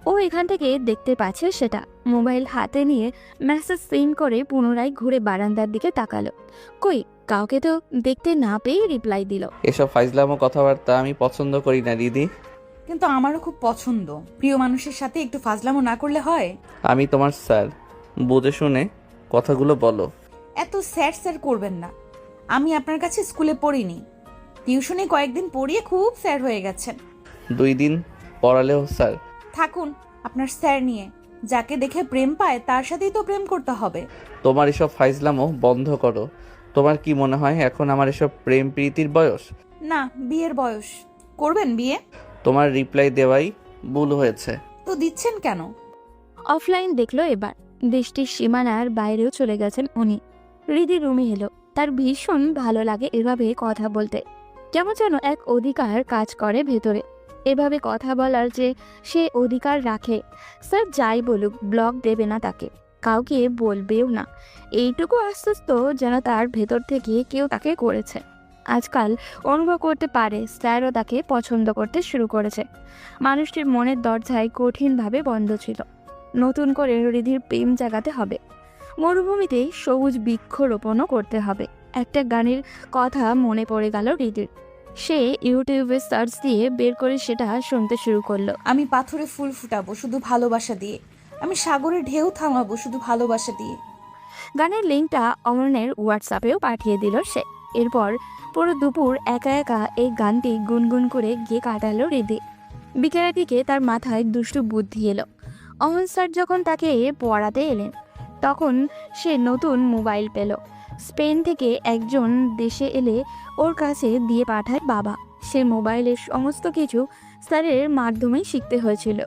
ও এখান থেকে দেখতে পাচ্ছে সেটা। মোবাইল হাতে নিয়ে মেসেজ সিন করে পুনরায় ঘুরে বারান্দার দিকে তাকালো। কই, কাউকে তো দেখতে না পেয়ে রিপ্লাই দিল। এসব ফাইজলামো কথাবার্তা আমি পছন্দ করি না দিদি। কিন্তু আমারও খুব পছন্দ। প্রিয় মানুষের সাথে একটু ফাজলামো না করলে হয়? আমি তোমার স্যার, বুঝে শুনে কথাগুলো বলো। এত স্যার স্যার করবেন না। আমি আপনার কাছে স্কুলে পড়িনি, টিউশনে কয়েকদিন পড়িয়ে খুব স্যার হয়ে গেছেন। 2 দিন পড়ালেও স্যার। থাকুন আপনার স্যার নিয়ে, যাকে দেখে প্রেম পায় তার সাথেই তো প্রেম করতে হবে। তোমার এসব ফাইজলামো বন্ধ করো। তোমার কি মনে হয় এখন আমার এসব প্রেম প্রীতির বয়স? না, বিয়ের বয়স। করবেন বিয়ে? তোমার রিপ্লাই দেওয়াই ভুল হয়েছে। তো দিচ্ছেন কেন? অফলাইন দেখলো এবার। দৃষ্টির সীমানার বাইরেও চলে গেছেন উনি। হৃদি রুমে এলো। তার ভীষণ ভালো লাগে এভাবে কথা বলতে, যেমন যেন এক অধিকার কাজ করে ভেতরে। এভাবে কথা বলার যে সে অধিকার রাখে। স্যার যাই বলুক ব্লক দেবে না তাকে, কাউকে বলবেও না। এইটুকু আশ্বস্ত যেন তার ভেতর থেকে কেউ তাকে করেছে। আজকাল অনুভব করতে পারে স্যারও তাকে পছন্দ করতে শুরু করেছে। মানুষটির মনের দরজায় কঠিনভাবে বন্ধ ছিল। নতুন করে হৃদির প্রেম জাগাতে হবে। মরুভূমিতে সবুজ বৃক্ষরোপণও করতে হবে। একটা গানের কথা মনে পড়ে গেল হৃদির। সে ইউটিউবে সার্চ দিয়ে বের করে সেটা শুনতে শুরু করলো। আমি পাথরে ফুল ফুটাবো শুধু ভালোবাসা দিয়ে, আমি সাগরে ঢেউ থামাবো শুধু ভালোবাসা দিয়ে। গানের লিঙ্কটা অমরনের হোয়াটসঅ্যাপেও পাঠিয়ে দিল সে। এরপর পুরো দুপুর একা একা এই গানটি গুনগুন করে গিয়ে কাটালো হৃদি। বিকেলের দিকে তার মাথায় দুষ্টু বুদ্ধি এলো। অহন স্যার যখন তাকে পড়াতে এলেন তখন সে নতুন মোবাইল পেল। স্পেন থেকে একজন দেশে এলে ওর কাছে দিয়ে পাঠায় বাবা। সে মোবাইলের সমস্ত কিছু স্যারের মাধ্যমেই শিখতে হয়েছিল।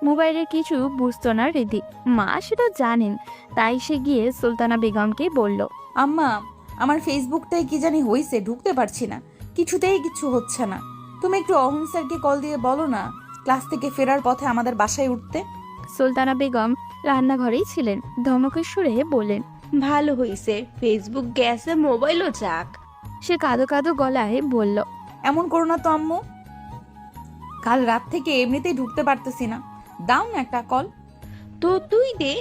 মোবাইলের কিছু বুঝতো না হৃদি, মা সেটা জানেন। তাই সে গিয়ে সুলতানা বেগমকে বলল, আম্মা, আমার ফেসবুকটায় কি জানি হয়েছে, ঢুকতে পারছি না, কিছুতেই কিছু হচ্ছে না। তুমি একটু অহন স্যারকে কল দিয়ে বলো না ক্লাস থেকে ফেরার পথে আমাদের বাসায় উঠতে। সুলতানা বেগম রান্নাঘরেই ছিলেন। ধমকের সুরে বললেন, ভালো হইছে, ফেসবুক গেছে, মোবাইলও যাক। সে কাঁদো কাঁদো গলায় বলল, এমন করো না তো আম্মু, কাল রাত থেকে এমনিতেই ঢুকতে পারতেছি না, দাও না একটা কল। তো তুই দে,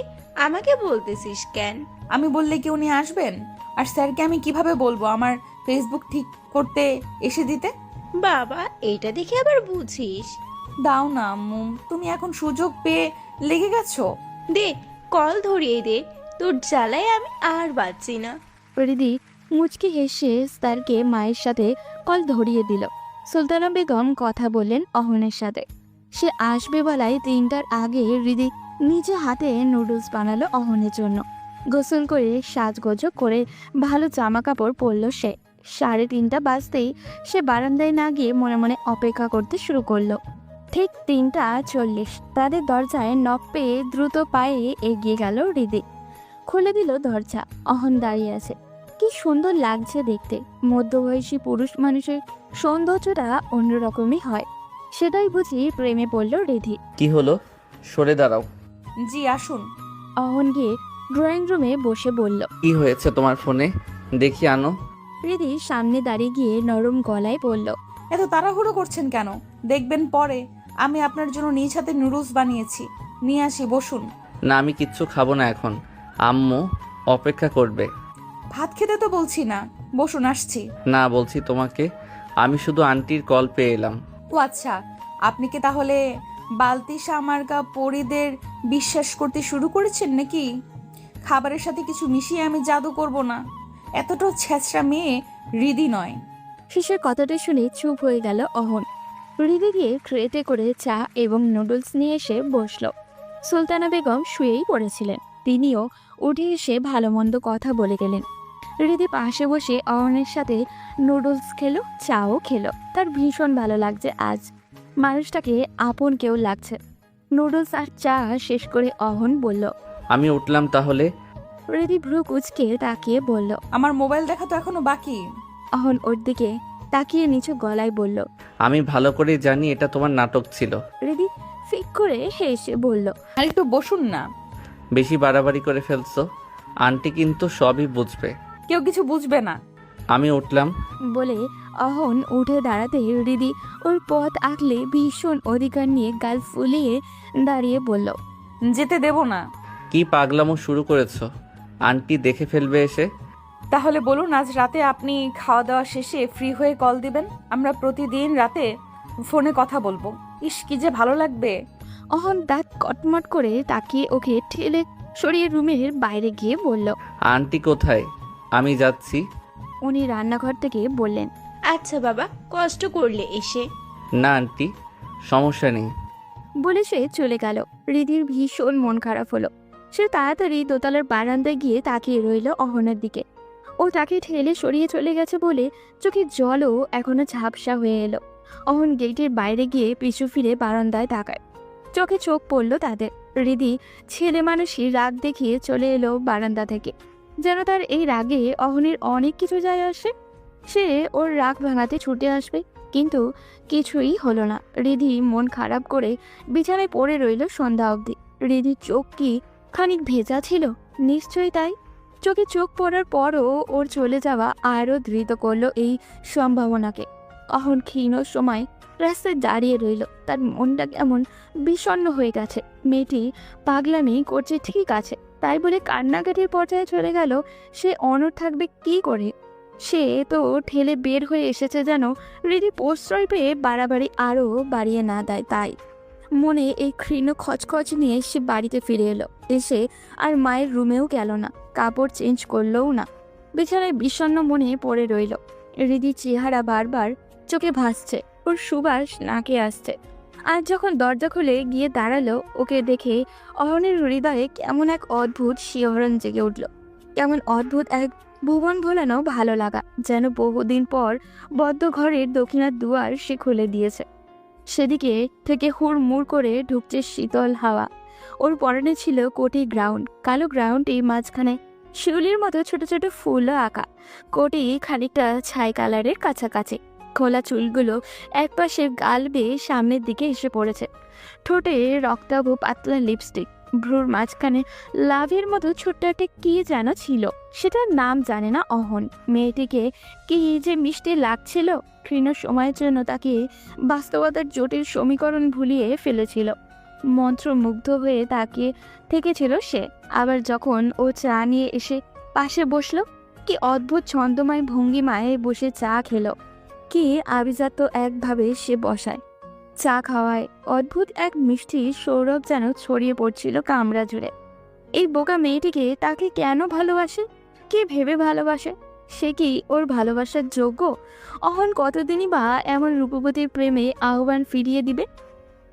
আমাকে বলতেছিস কেন? আমি বললে কি উনি আসবেন? আর স্যারকে আমি কিভাবে বলবো আমার ফেসবুক ঠিক করতে এসে দিতে? বাবা, এইটা দেখে আবার বুঝিস। দাও না আম্মু, তুমি এখন সুযোগ পেয়ে লেগে গেছো। দে, কল ধরিয়ে দে, তোর জ্বালায় আমি আর বাঁচছি না। হৃদি মুচকি হেসে স্যারকে মায়ের সাথে কল ধরিয়ে দিল। সুলতানা বেগম কথা বললেন অহনের সাথে। সে আসবে বেলায় 3টার আগে হৃদি নিজে হাতে নুডলস বানালো অহনের জন্য। গোসল করে সাজগোজ করে ভালো জামা কাপড় পরল সে। 3:30 বাজতেই সে বারান্দায় না গিয়ে মনে মনে অপেক্ষা করতে শুরু করলো। ঠিক 3:40 তাদের দরজায় নক পেয়ে দ্রুত পায়ে এগিয়ে গেল হৃদি। খুলে দিল দরজা। অহন দাঁড়িয়ে আছে। কি সুন্দর লাগছে দেখতে। মধ্যবয়সী পুরুষ মানুষের সৌন্দর্যটা অন্যরকমই হয়। সেটাই বুঝি প্রেমে পড়ল হৃদি। কি হলো? সরে দাঁড়াও। জি আসুন। অহন গিয়ে ড্রয়িং রুমে বসে বলল। কি হয়েছে তোমার ফোনে? দেখি আনো। হৃদি সামনে দাঁড়িয়ে গিয়ে নরম গলায় বলল, এত তাড়াহুড়ো করছেন কেন? দেখবেন পরে আমি আপনার জন্য নিজ হাতে নুডলস বানিয়েছি, নিয়ে আসি, বসুন। না, আমি কিচ্ছু খাবো না এখন, আম্মু অপেক্ষা করবে। ভাত খেতে তো বলছি না, বসুন, আসছি। না, বলছি তোমাকে, আমি শুধু আন্টির কল পেয়ে এলাম। ও আচ্ছা, আপনি কি তাহলে বালতি সামার্কা পরিদের বিশ্বাস করতে শুরু করেছেন নাকি? খাবারের সাথে কিছু মিশিয়ে আমি জাদু করব না, এতটাও ছেঁচড়া মেয়ে হৃদি নয়। শেষের কথাটা শুনে চুপ হয়ে গেল অহন। হৃদি গিয়ে ট্রেতে করে চা এবং নুডলস নিয়ে এসে বসল। সুলতানা বেগম শুয়েই পড়েছিলেন। তিনিও উঠে এসে ভালো মন্দ কথা বলে গেলেন। হৃদি পাশে বসে অহনের সাথে নুডলস খেলো, চাও খেলো। তার ভীষণ ভালো লাগছে আজ। মানুষটাকে আপন কেউ লাগছে। নুডলস আর চা শেষ করে অহন বলল, আমি উঠলাম তাহলে। হৃদি ভ্রু কুচকে তাকিয়ে বলল। আমার মোবাইল দেখা তো এখনো বাকি। অহন ওর দিকে তাকিয়ে নিচু গলায় বলল। আমি ভালো করে জানি এটা তোমার নাটক ছিল। হৃদি ফিক করে হেসে বলল, আর একটু বসুন না। বেশি বাড়াবাড়ি করে ফেলছো, আন্টি কিন্তু সবই বুঝবে। কেউ কিছু বুঝবে না। আমি উঠলাম। বলে অহন উঠে দাঁড়াতে হৃদি ওর পথ আঁকলে ভীষণ অধিকার নিয়ে গাল ফুলিয়ে দাঁড়িয়ে বলল, যেতে দেব না। কি পাগলামো শুরু করেছো? আন্টি দেখে ফেলবে এসে। তাহলে বলুন আজ রাতে আপনি খাওয়া দাওয়া শেষে ফ্রি হয়ে কল দিবেন, আমরা প্রতিদিন রাতে ফোনে কথা বলবো। ইস, কি যে ভালো লাগবে। অহন দাঁত কটমট করে তাকিয়ে ওকে ঠেলে সরিয়ে রুমের বাইরে গিয়ে বলল। আন্টি কোথায়? আমি যাচ্ছি। উনি রান্নাঘর থেকে বললেন, আচ্ছা বাবা, কষ্ট করলে এসে। না আন্টি, সমস্যা নেই। বলে সে চলে গেল। হৃদির ভীষণ মন খারাপ হলো। সে তাড়াতাড়ি দোতলার বারান্দায় গিয়ে তাকিয়ে রইল অহনের দিকে। ও তাকে ঠেলে সরিয়ে চলে গেছে বলে চোখের জলও এখনো ঝাপসা হয়ে এলো। অহন গেটের বাইরে গিয়ে পিছু ফিরে বারান্দায় তাকায়। চোখে চোখ পড়ল তাদের। হৃদি ছেলে মানুষই রাগ দেখিয়ে চলে এলো বারান্দা থেকে। যেন তার এই রাগে অহনের অনেক কিছু যায় আসে। সে ওর রাগ ভাঙাতে ছুটে আসবে, কিন্তু কিছুই হলো না। হৃদি মন খারাপ করে বিছানায় পড়ে রইল সন্ধ্যা অবধি। হৃদির চোখ কি খানিক ভেজা ছিল? নিশ্চয়ই তাই। চোখে চোখ পড়ার পরও ওর চলে যাওয়া আরও দৃঢ় করলো এই সম্ভাবনাকে। অহন ক্ষীণ সময় রাস্তায় দাঁড়িয়ে রইল। তার মনটা কেমন বিষণ্ণ হয়ে গেছে। মেয়েটি পাগলামি করছে ঠিক আছে, তাই বলে কান্নাকাটির পর্যায়ে চলে গেল। সে অনড় থাকবে কি করে? সে তো ঠেলে বের হয়ে এসেছে যেন হৃদি প্রশ্রয় পেয়ে বাড়াবাড়ি আরও বাড়িয়ে না দেয়। তাই মনে এই ক্ষীণ খচখচ নিয়ে সে বাড়িতে ফিরে এলো। এসে আর মায়ের রুমেও গেল না, কাপড় চেঞ্জ করলোও না। বিছানায় বিষণ্ণ মনে পড়ে রইল। হৃদির চেহারা বারবার চোখে ভাসছে, ওর সুবাস নাকে আসছে। আর যখন দরজা খুলে গিয়ে দাঁড়ালো, ওকে দেখে অহনের হৃদয়ে কেমন এক অদ্ভুত শিহরণ জেগে উঠল। কেমন অদ্ভুত এক ভুবন ভোলানো ভালো লাগা, যেন বহুদিন পর বদ্ধ ঘরের দক্ষিণার দুয়ার সে খুলে দিয়েছে। সেদিকে থেকে হুড়মুড় করে ঢুকছে শীতল হাওয়া। ওর পরনে ছিল কোটি গ্রাউন্ড, কালো গ্রাউন্ডে মাঝখানে শিউলির মতো ছোট ছোট ফুলও আঁকা। কোটি খানিকটা ছাই কালারের কাছাকাছি, খোলা চুলগুলো একপাশে গাল বেয়ে সামনের দিকে এসে পড়েছে। ঠোঁটে রক্তাভ পাতলা লিপস্টিক, ভ্রুর মাঝখানে লাভের মতো ছোট্ট একটা কি যেন ছিল, সেটার নাম জানে না অহন। মেয়েটিকে কি যে মিষ্টি লাগছিল, ক্ষীণ সময়ের জন্য তাকে বাস্তবতার জটিল সমীকরণ ভুলিয়ে ফেলেছিল। মন্ত্রমুগ্ধ হয়ে তাকিয়ে থেকেছিল সে। আবার যখন ও চা নিয়ে এসে পাশে বসলো, কি অদ্ভুত ছন্দময় ভঙ্গিমায় বসে চা খেলো, কি আভিজাত্য একভাবে সে বসায়। চা খাওয়ায় অদ্ভুত এক মিষ্টি সৌরভ যেন ছড়িয়ে পড়ছিল কামরা জুড়ে। এই বোকা মেয়েটিকে তাকে কেন ভালোবাসে, কে ভেবে ভালোবাসে? সে কি ওর ভালোবাসার যোগ্য? অহন কতদিনই বা এমন রূপবতীর প্রেমে আহ্বান ফিরিয়ে দিবে?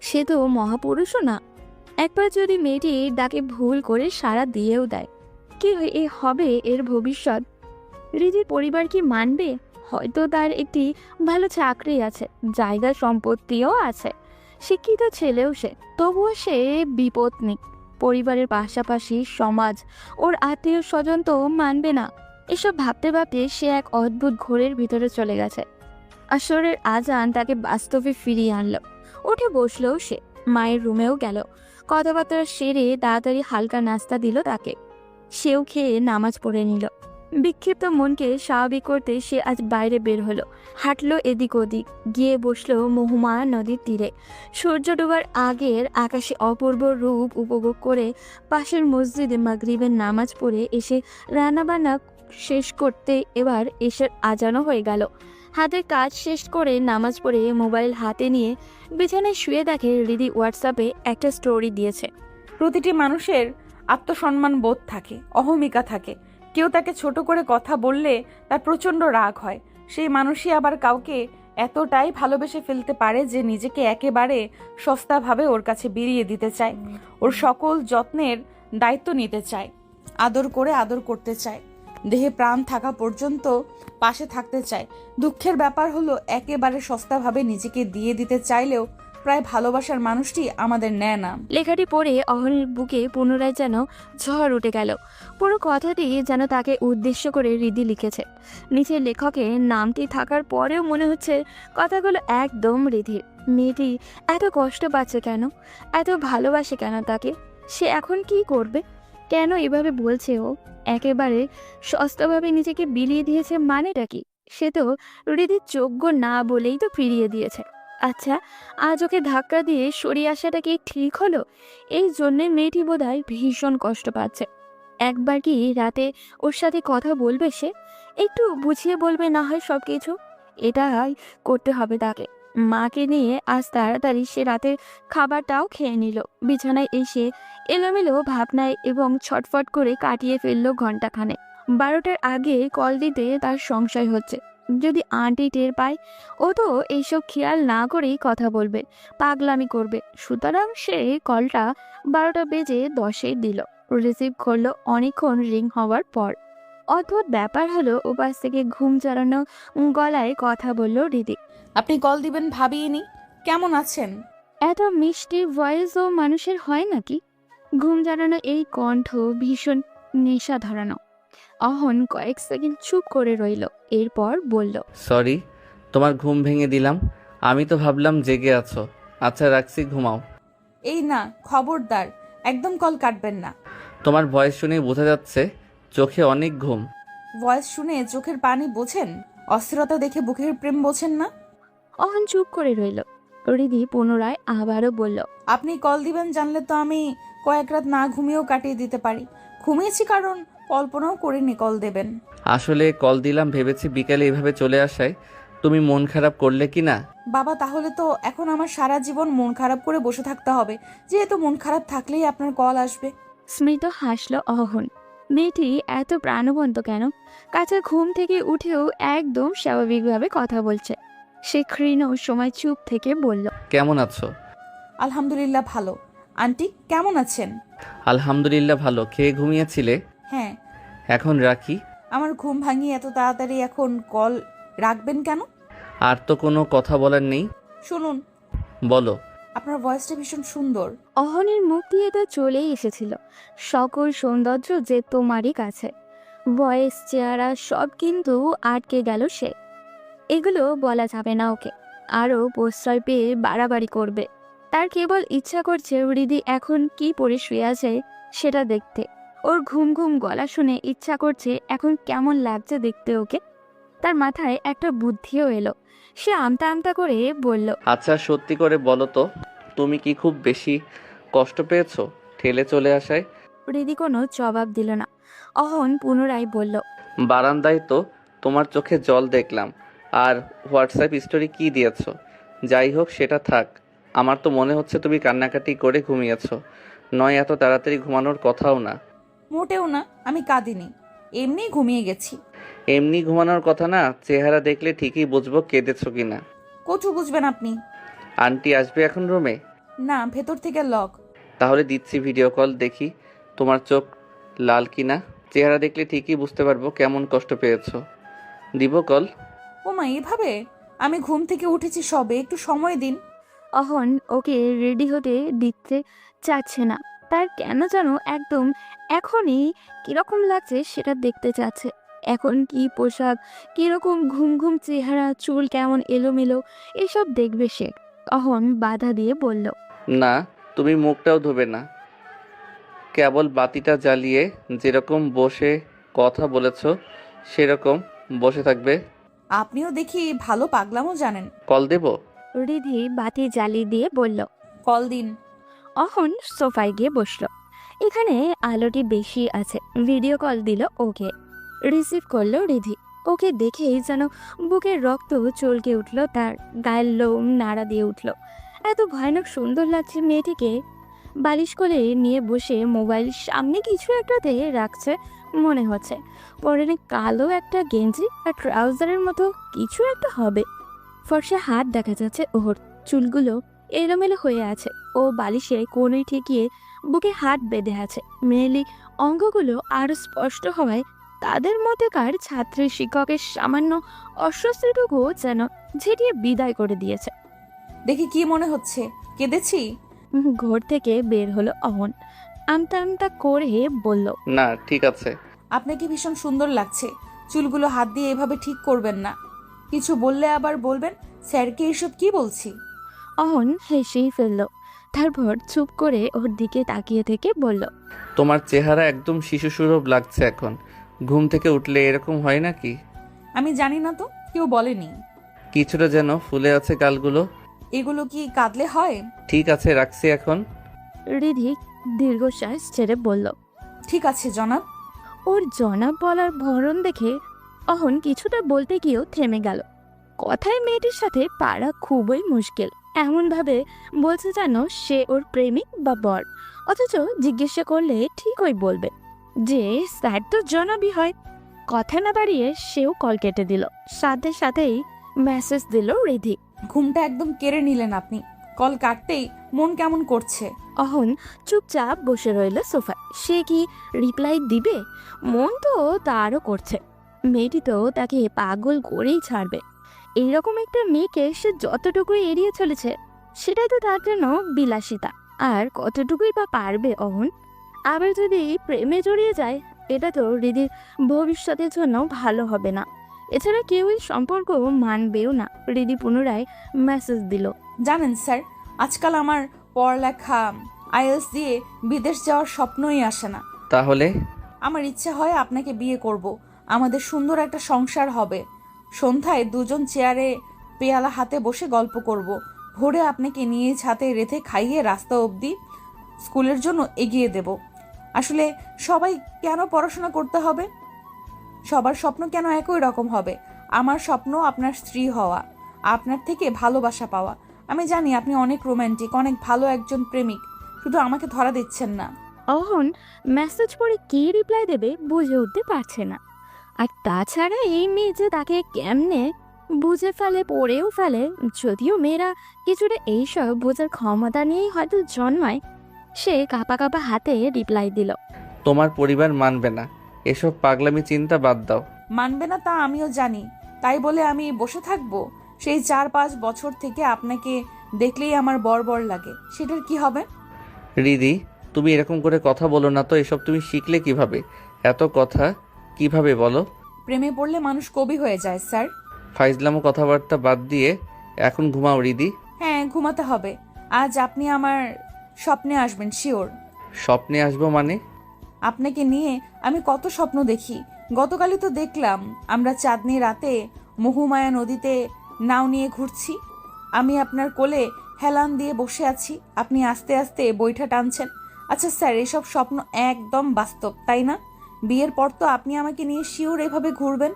সে তো মহাপুরুষও না। একবার যদি মেয়েটি ডাকে ভুল করে সাড়া দিয়েও দেয়, কি হবে এর ভবিষ্যৎ? হৃদির পরিবার কি মানবে? হয়তো তার একটি ভালো চাকরি আছে, জায়গা সম্পত্তিও আছে, শিক্ষিত ছেলেও সে, তবুও সে বিপত্নী। পরিবারের পাশাপাশি সমাজ, ওর আত্মীয় স্বজন তো মানবে না। এসব ভাবতে ভাবতে সে এক অদ্ভুত ঘোরের ভিতরে চলে গেছে। আসরের আজান তাকে বাস্তবে ফিরিয়ে আনলো। উঠে বসলেও সে, মায়ের রুমেও গেল, কথাবার্তা সেরে তাড়াতাড়ি হালকা নাস্তা দিল তাকে। সেও খেয়ে নামাজ পড়ে নিল। বিক্ষিপ্ত মনকে স্বাভাবিক করতে সে আজ বাইরে বের হলো, হাঁটলো এদিক ওদিক, গিয়ে বসলো মহুমা নদীর তীরে। সূর্য ডোবার আগের আকাশে অপূর্ব রূপ উপভোগ করে পাশের মসজিদে মাগরিবের নামাজ পড়ে এসে রান্নাবান্না শেষ করতে এবার এসের আজানও হয়ে গেল। হাতের কাজ শেষ করে নামাজ পড়ে মোবাইল হাতে নিয়ে বিছানায় শুয়ে দেখে হৃদি হোয়াটসঅ্যাপে একটা স্টোরি দিয়েছে। প্রতিটি মানুষের আত্মসম্মান বোধ থাকে, অহমিকা থাকে। কেউ তাকে ছোট করে কথা বললে তার প্রচণ্ড রাগ হয়। সেই মানুষই আবার কাউকে এতটাই ভালোবেসে ফেলতে পারে যে নিজেকে একেবারে সস্তাভাবে ওর কাছে বিলিয়ে দিতে চায়, ওর সকল যত্নের দায়িত্ব নিতে চায়, আদর করে আদর করতে চায়, দেহে প্রাণ থাকা পর্যন্ত পাশে থাকতে চায়। দুঃখের ব্যাপার হলো একেবারে সস্তাভাবে নিজেকে দিয়ে দিতে চাইলেও প্রায় ভালোবাসার মানুষটি আমাদের নেয় না। লেখাটি পড়ে অহনের বুকে পুনরায় যেন ঝড় উঠে গেল। পুরো কথাটি যেন তাকে উদ্দেশ্য করে হৃদি লিখেছে। নিচের লেখকের নামটি থাকার পরেও মনে হচ্ছে কথাগুলো একদম হৃদির। মেয়েটি এত কষ্ট পাচ্ছে কেন, এত ভালোবাসে কেন তাকে? সে এখন কি করবে? কেন এভাবে বলছে ও? একেবারে সস্তাভাবে নিজেকে বিলিয়ে দিয়েছে মানেটা কি? সে তো হৃদির যোগ্য না বলেই তো ফিরিয়ে দিয়েছে। আচ্ছা, আজ ওকে ধাক্কা দিয়ে সরিয়ে আসাটা কি ঠিক হলো? এই জন্যে মেয়েটি বোধহয় ভীষণ কষ্ট পাচ্ছে। একবার কি রাতে ওর সাথে কথা বলবে সে? একটু বুঝিয়ে বলবে না হয় সব কিছু? এটাই করতে হবে তাকে। মাকে নিয়ে আজ তাড়াতাড়ি সে রাতে খাবারটাও খেয়ে নিল। বিছানায় এসে এলোমেলো ভাবনায় এবং ছটফট করে কাটিয়ে ফেললো ঘন্টাখানে। 12টার আগে কল দিতে তার সংশয় হচ্ছে, যদি আন্টি টের পায়। ও তো এইসব খেয়াল না করেই কথা বলবে, পাগলামি করবে। সুতরাং সে কলটা 12টা বেজে 10-এ দিল। রিসিভ করলো অনেকক্ষণ রিং হওয়ার পর। অদ্ভুত ব্যাপার হলো, ওপাশ থেকে ঘুম জড়ানো গলায় কথা বলল হৃদি। আপনি কল দিবেন ভাবিনি। কেমন আছেন? এত মিষ্টি ভয়েসও মানুষের হয় নাকি? ঘুম জড়ানো এই কণ্ঠ ভীষণ নেশা ধরানো। অহন কয়েক সেকেন্ড চুপ করে রইল, এরপর বলল, সরি, তোমার ঘুম ভেঙে দিলাম। আমি তো ভাবলাম জেগে আছো। আচ্ছা রাখছি, ঘুমাও। এই না, খবরদার, একদম কল কাটবেন না। তোমার ভয়েস শুনে বোঝা যাচ্ছে চোখে অনেক ঘুম। ভয়েস শুনে চোখের পানি বোঝেন? অস্থিরতা দেখে বুকের প্রেম বোঝেন না? অহন চুপ করে রইল। হৃদি পুনরায় আবারও বলল, আপনি কল দিবেন জানলে তো আমি কয়েক রাত না ঘুমিয়েও কাটিয়ে দিতে পারি। ঘুমিয়েছি কারণ কল্পনাও করিনি কল দেবেন। আসলে কল দিলাম ভেবেছি বিকালে এভাবে চলে আসায় তুমি মন খারাপ করলে কি না। বাবা, তাহলে তো এখন আমার সারা জীবন মন খারাপ করে বসে থাকতে হবে, যেহেতু মন খারাপ থাকলেই আপনার কল আসবে। স্মিত হাসল অহন। মেয়েটি এত প্রাণবন্ত কেন? কাঁচা ঘুম থেকে উঠেও একদম স্বাভাবিকভাবে কথা বলছে। সে ক্ষীণ সময় চুপ থেকে বলল, কেমন আছো? আলহামদুলিল্লাহ ভালো। আন্টি কেমন আছেন? আলহামদুলিল্লাহ ভালো। খেয়ে ঘুমিয়েছিলে? হ্যাঁ। এখন রাখি। আমার ঘুম ভাঙিয়ে এত তাড়াতাড়ি এখন কল রাখবেন কেন? আর তো কোনো কথা বলার নেই। শুনুন, বলো। আপনার ভয়েসটা ভীষণ সুন্দর। অহনের মুখ দিয়ে তা চলেই এসেছিল। সকল সৌন্দর্য যে তোমারই কাছে। বয়স, চেহারা সব কিন্তু আটকে গেল সে। এগুলো বলা যাবে না ওকে। আরও প্রশ্রয় পেয়ে বাড়াবাড়ি করবে। তার কেবল ইচ্ছা করছে হৃদি এখন কি পরে শুয়ে আছে সেটা দেখতে। ওর ঘুম ঘুম গলা শুনে ইচ্ছা করছে এখন কেমন লাগছে দেখতে ওকে। তার মাথায় একটা বুদ্ধিও এলো। সে আমতা আমতা করে বলল, আচ্ছা সত্যি করে বলো তো, তুমি কি খুব বেশি কষ্ট পেয়েছো ঠেলে চলে আসায়? হৃদি কোনো জবাব দিল না। অহন পুনরায় বলল, বারান্দায় তো তোমার চোখে জল দেখলাম। আর হোয়াটসঅ্যাপ স্টোরি কি দিয়েছো? যাই হোক সেটা থাক। আমার তো মনে হচ্ছে তুমি কান্নাকাটি করে ঘুমিয়েছো। নয় এত তাড়াতাড়ি ঘুমানোর কথাও না। মোটেও না, আমি কাঁদিনি, এমনি ঘুমিয়ে গেছি। এমনি ঘুমানোর কথা না, চেহারা দেখলে ঠিকই বুঝবো কেঁদেছো কিনা। কচু বুঝবেন আপনি। আন্টি আসবে এখন রুমে? না, ভেতর থেকে লক। তাহলে দিচ্ছি ভিডিও কল, দেখি তোমার চোখ লাল কিনা। চেহারা দেখলে ঠিকই বুঝতে পারবো কেমন কষ্ট পেয়েছো। দিব কল? ওমা এভাবে? আমি ঘুম থেকে উঠেছি সবে, একটু সময় দিন। অহন ওকে রেডি হতে দিতে চাচ্ছে না। তার কেন যেন একদম এখনই কিরকম লাগছে সেটা দেখতে চাচ্ছে। এখন কি পোশাক, কিরকম ঘুম ঘুম চেহারা, চুল কেমন এলোমেলো, এসব দেখবে সে। অহন বাধা দিয়ে বলল, না, তুমি মুখটাও ধোবে না। কেবল বাতিটা জ্বালিয়ে যেরকম বসে কথা বলেছো সেরকম বসে থাকবে। আপনিও দেখি ভালো পাগলামও জানেন। কল দেব? রিধি বাতি জ্বালিয়ে দিয়ে বলল। কল দিন। অহন সোফায় গিয়ে বসলো। এখানে আলোটি বেশি আছে। ভিডিও কল দিল ওকে। রিসিভ করলো রিধি। ওকে দেখেই যেন বুকের রক্ত চলকে উঠল, তার গায়ের লোম নাড়া দিয়ে উঠল। এত ভয়ানক সুন্দর লাগছে মেয়েটিকে। বালিশ করে নিয়ে বসে মোবাইল সামনে কিছু একটাতে রাখছে মনে হচ্ছে। পরনে কালো একটা গেঞ্জি আর ট্রাউজারের মতো কিছু একটা হবে। ফর্সা হাত দেখা যাচ্ছে ওর। চুলগুলো এলোমেলো হয়ে আছে। ও বালিশে কোণে ঠেকিয়ে বুকে হাত বেঁধে আছে। মেয়েলি অঙ্গগুলো আরো স্পষ্ট হওয়ায় তাদের মধ্যেকার ছাত্রী শিক্ষকের সামান্য অস্বস্তিটুকু যেন ঝেঁটিয়ে বিদায় করে দিয়েছে। দেখি কি মনে হচ্ছে, কেঁদেছি? ঘর থেকে বের হলো অহন। আমতা আমতা করে বলল, না ঠিক আছে। আপনাকে ভীষণ সুন্দর লাগছে। চুলগুলো হাত দিয়ে এভাবে ঠিক করবেন না। কিছু বললে আবার বলবেন স্যারকে এসব কি বলছি। অহন হেসেই ফেলল। তারপর চুপ করে ওর দিকে তাকিয়ে থেকে বলল, তোমার চেহারা একদম শিশু সুলভ লাগছে এখন। ঘুম থেকে উঠলে এরকম হয় নাকি? আমি জানি না তো, কেউ বলেনি। কিছুটা যেন ফুলে আছে গালগুলো। এগুলো কি কাঁদলে হয়? ঠিক আছে রাখছি এখন। রিধি দীর্ঘশ্বাস ছেড়ে বলল। ঠিক আছে জনাব। ওর জনাব বলার ধরন দেখে অহন কিছুটা বলতে গিয়েও থেমে গেল। কথায় মেয়েটির সাথে পারা খুবই মুশকিল। এমনভাবে বলছে যেন সে ওর প্রেমিক বা বর, অথচ জিজ্ঞাসা করলে ঠিকই বলবে যে স্যার তো জনাবই হয়। কথা না বাড়িয়ে সেও কল কেটে দিল। সাথে সাথেই মেসেজ দিল রিধি। ঘুমটা একদম কেড়ে নিলেন আপনি। কল কাটতেই মন কেমন করছে। অহন চুপচাপ বসে রইল সোফায়। সে কি রিপ্লাই দিবে? মন তো তারও করছে। মেয়েটি তো তাকে পাগল করেই ছাড়বে। এইরকম একটা মেয়েকে সে যতটুকুই এড়িয়ে চলেছে সেটাই তো তার জন্য বিলাসিতা। আর কতটুকুই বা পারবে অহন? আবার যদি প্রেমে জড়িয়ে যায়, এটা তো হৃদির ভবিষ্যতের জন্য ভালো হবে না। এছাড়া কেউই সম্পর্ক মানবেও না। হৃদি পুনরায় মেসেজ দিল। জানেন স্যার, আজকাল আমার পড়ালেখা আইএলটিএস দিয়ে বিদেশ যাওয়ার স্বপ্নই আসে না। তাহলে? আমার ইচ্ছে হয় আপনাকে বিয়ে করব, আমাদের সুন্দর একটা সংসার হবে। সন্ধ্যায় দুজন চেয়ারে পেয়ালা হাতে বসে গল্প করব। ভোরে আপনাকে নিয়ে ছাতে রেখে খাইয়ে রাস্তা অবধি স্কুলের জন্য এগিয়ে দেব। আসলে সবাই কেন পড়াশোনা করতে হবে? সবার স্বপ্ন কেন একই রকম হবে? আমার স্বপ্ন আপনার স্ত্রী হওয়া, আপনার থেকে ভালোবাসা পাওয়া। আমি জানি আপনি অনেক রোমান্টিক, অনেক ভালো একজন প্রেমিক, শুধু আমাকে ধরা দিচ্ছেন না। অহন মেসেজ পড়ে কি রিপ্লাই দেবে বুঝে উঠতে পারছে না। আর তাছাড়া এই মেয়ে যে তাকে কেমনে বুঝে ফেলে, পড়েও ফেলে, যদিও মেয়েরা কিছুটা এইসব বোঝার ক্ষমতা নিয়েই হয়তো জন্মায়। সে কাঁপা কাঁপা হাতে রিপ্লাই দিল। তোমার পরিবার মানবে না, এসব পাগলামি চিন্তা বাদ দাও। মানবে না তা আমিও জানি, তাই বলে আমি বসে থাকবো? সেই 4-5 বছর থেকে আপনাকে দেখলেই আমার বর লাগে, সেটার কি হবে? রিদি, তুমি এরকম করে কথা বলো না তো। এসব তুমি শিখলে কিভাবে? এত কথা কিভাবে বলো? প্রেমে পড়লে মানুষ কবি হয়ে যায় স্যার। ফাইজলামো কথাবার্তা বাদ দিয়ে এখন ঘুমাও রিদি। হ্যাঁ, ঘুমাতে হবে। আজ আপনি আমার স্বপ্নে আসবেন শিওর। স্বপ্নে আসবো মানে? আপনাকে নিয়ে আমি কত স্বপ্ন দেখি। গতকালই তো দেখলাম আমরা চাঁদনি রাতে মহুমায়া নদীতে নাও নিয়ে ঘুরছি। আমি আপনার কোলে হেলান দিয়ে বসে আছি, আপনি আস্তে আস্তে বৈঠা টানছেন। আচ্ছা স্যার, এসব স্বপ্ন একদম বাস্তব, তাই না? বিয়ের পর তো আপনি আমাকে নিয়ে শিওর এভাবে ঘুরবেন?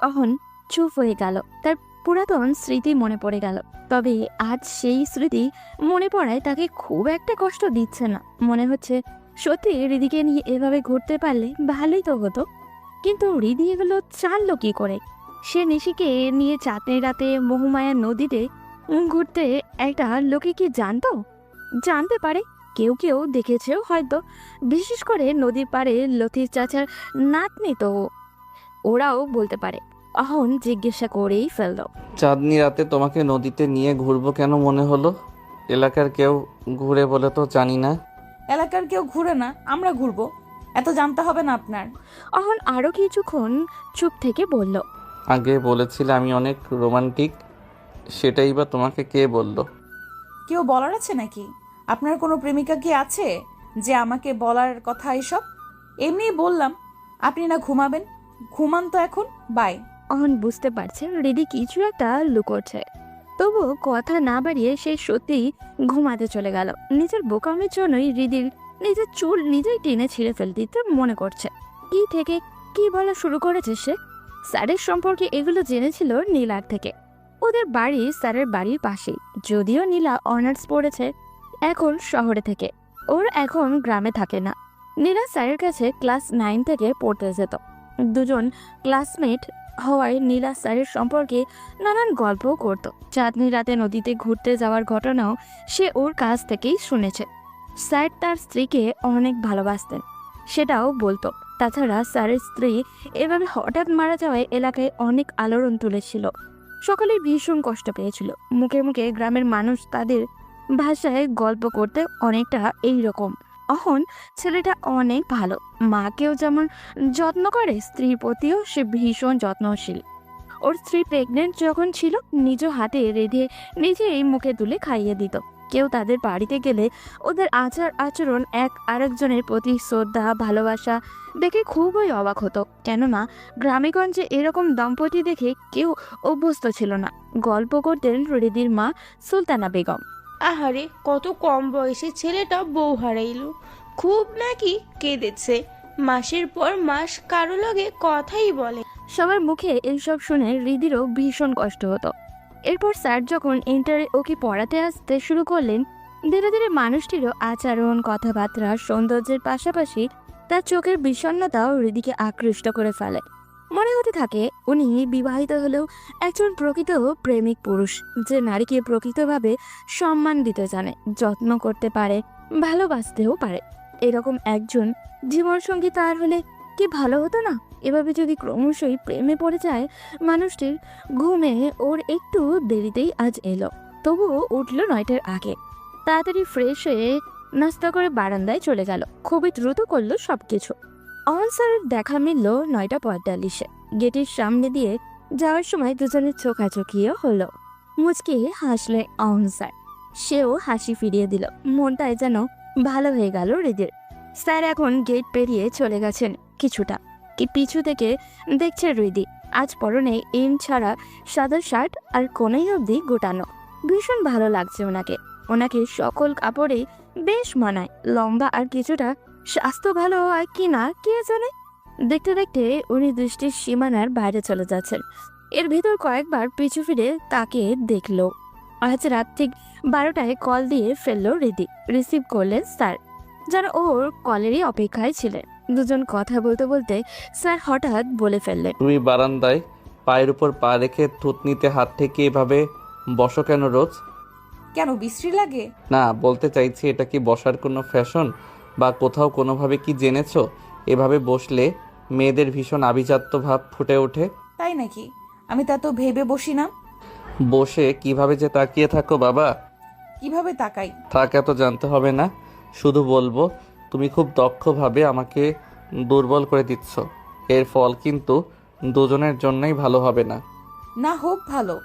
অহন চুপ হয়ে গেল। তার পুরাতন স্মৃতি মনে পড়ে গেল। তবে আজ সেই স্মৃতি মনে পড়ায় তাকে খুব একটা কষ্ট দিচ্ছে না। মনে হচ্ছে সত্যি হৃদিকে নিয়ে এভাবে ঘুরতে পারলে ভালোই তো হতো। কিন্তু হৃদি এগুলো চাললো কি করে? সে নিশিকে নিয়ে চাঁদনি রাতে মহুমায়া নদীতে ঘুরতে একটা লোকে কি জানতো? জানতে পারে, কেউ কেউ দেখেছেও হয়তো। বিশেষ করে নদীর পাড়ে লতির চাচার নাতনি তো, ওরাও বলতে পারে। অহন জিজ্ঞাসা করেই ফেলল। চাঁদনি রাতে তোমাকে নদীতে নিয়ে ঘুরবো কেন মনে হলো? এলাকার কেউ ঘুরে বলে তো জানি না। এলাকার কেউ ঘুরে না, আমরা ঘুরবো, এত জানতে হবে না আপনার। অহন আরো কিছুক্ষণ চুপ থেকে বলল। আগে বলেছিলে আমি অনেক রোমান্টিক, সেটাই বা তোমাকে কে বললো? কেউ বলার আছে নাকি? আপনার কোনো প্রেমিকা কি আছে যে আমাকে বলার কথা এসব? এমনিই বললাম। আপনি না ঘুমাবেন, ঘুমান তো এখন। বাই। অহন বুঝতে পারছে হৃদি কিছু একটা লুকোচ্ছে। তবু কথা না বাড়িয়ে সে সত্যিই ঘুমাতে চলে গেল। নিজের বোকামের জন্যই হৃদির নিজের চুল নিজেই টেনে ছিঁড়ে ফেলতে মনে করছে। কি থেকে কি বলা শুরু করেছে সে? স্যারের সম্পর্কে এগুলো জেনেছিল নীলার থেকে। ওদের বাড়ি স্যারের বাড়ির পাশেই, যদিও নীলা অনার্স পড়েছে এখন শহরে থেকে। ওর এখন গ্রামে থাকে না। নীলা স্যারের কাছে ক্লাস 9 থেকে পড়তে যেত। দুজন ক্লাসমেট হওয়ায় নীলা স্যারের সম্পর্কে নানান গল্পও করত। চাঁদনি রাতে নদীতে ঘুরতে যাওয়ার ঘটনাও সে ওর কাছ থেকেই শুনেছে। স্যার তার স্ত্রীকে অনেক ভালোবাসতেন, সেটাও বলতো। তাছাড়া স্যারের স্ত্রী এভাবে হঠাৎ মারা যাওয়ায় এলাকায় অনেক আলোড়ন তুলেছিল। সকলেই ভীষণ কষ্ট পেয়েছিল। মুখে মুখে গ্রামের মানুষ তাদের ভাষায় গল্প করতে অনেকটা এইরকম। অহন ছেলেটা অনেক ভালো, মাকেও যেমন যত্ন করে স্ত্রীর প্রতিও সে ভীষণ যত্নশীল। ওর স্ত্রী প্রেগনেন্ট যখন ছিল নিজ হাতে রেঁধে নিজেই মুখে তুলে খাইয়ে দিত। কেউ তাদের বাড়িতে গেলে ওদের আচার আচরণ এক আরেকজনের প্রতি শ্রদ্ধা ভালোবাসা দেখে খুবই অবাক হতো। কেননা গ্রামেগঞ্জে এরকম দম্পতি দেখে কেউ অভ্যস্ত ছিল না। গল্প করতেন হৃদির মা সুলতানা বেগম। আহারে, কত কম বয়সে ছেলেটা বউ হারাইল, খুব নাকি কেঁদেছে। মাসের পর মাস কারো লগে কথাই বলে। সবার মুখে এইসব শুনে হৃদিরও ভীষণ কষ্ট হতো। এরপর স্যার যখন ইন্টারে ওকে পড়াতে আসতে শুরু করলেন, ধীরে ধীরে মানুষটিরও আচরণ কথাবার্তা সৌন্দর্যের পাশাপাশি তার চোখের বিষণ্ণতাও হৃদিকে আকৃষ্ট করে ফেলে। মনে হতে থাকে উনি বিবাহিত হলেও একজন প্রকৃত প্রেমিক পুরুষ, যে নারীকে প্রকৃতভাবে সম্মান দিতে জানে, যত্ন করতে পারে, ভালোবাসতেও পারে। এরকম একজন জীবনসঙ্গী তার হলে কি ভালো হতো না? এভাবে যদি ক্রমশই প্রেমে পড়ে যায় মানুষটির, ঘুমে ওর একটু দেরিতেই আজ এলো। তবুও উঠল 9টার আগে। তাড়াতাড়ি ফ্রেশ হয়ে নাস্তা করে বারান্দায় চলে গেল। খুবই দ্রুত করলো সবকিছু। অহন স্যারের দেখা মিলল 9টা 45-এ। গেটের সামনে দিয়ে যাওয়ার সময় দুজনের চোখাচোখিও হলো। মুচকি হাসলে অহন স্যার, সেও হাসি ফিরিয়ে দিল। মনটায় যেন ভালো হয়ে গেল হৃদির। স্যার এখন গেট পেরিয়ে চলে গেছেন কিছুটা, কি পিছু থেকে দেখছে হৃদি। আজ পরনে এম ছাড়া সাদা শার্ট আর কোনাই অবধি গোটানো। ভীষণ ভালো লাগছে ওনাকে। ওনাকে সকল কাপড়ে বেশ মানায়। লম্বা আর কিছুটা স্বাস্থ্য ভালো হয় কি না কে জানে। দেখতে দেখতে উনি দৃষ্টির সীমানার বাইরে চলে যাচ্ছেন। এর ভেতর কয়েকবার পিছু ফিরে তাকে দেখলো। আজ রাত ঠিক 12টায় কল দিয়ে ফেললো হৃদি। রিসিভ করলেন স্যার। যারা ওর কলেরই অপেক্ষায় ছিলেন। দুজন কথা বলতে বলতে স্যার হঠাৎ বলে ফেললেন, তুমি বারান্দায় পায়ের উপর পা রেখে থুতনিতে হাত থেকে এভাবে বসো কেন রোজ? কেন বিশ্রী লাগে? না, বলতে চাইছি এটা কি বসার কোনো ফ্যাশন বা কোথাও কোনোভাবে কি জেনেছো এভাবে বসলে মেয়েদের ভীষণ আভিজাত্য ভাব ফুটে ওঠে? তাই নাকি? আমি তা তো ভেবে বসি না। বসে কিভাবে যে তাকিয়ে থাকো বাবা। কিভাবে তাকাই? থাক, এত জানতে হবে না, শুধু বলবো তুমি খুব দক্ষভাবে আমাকে দুর্বল করে দিচ্ছ। এর ফল কিন্তু দুজনের জন্যই ভালো হবে না। না হোক ভালো,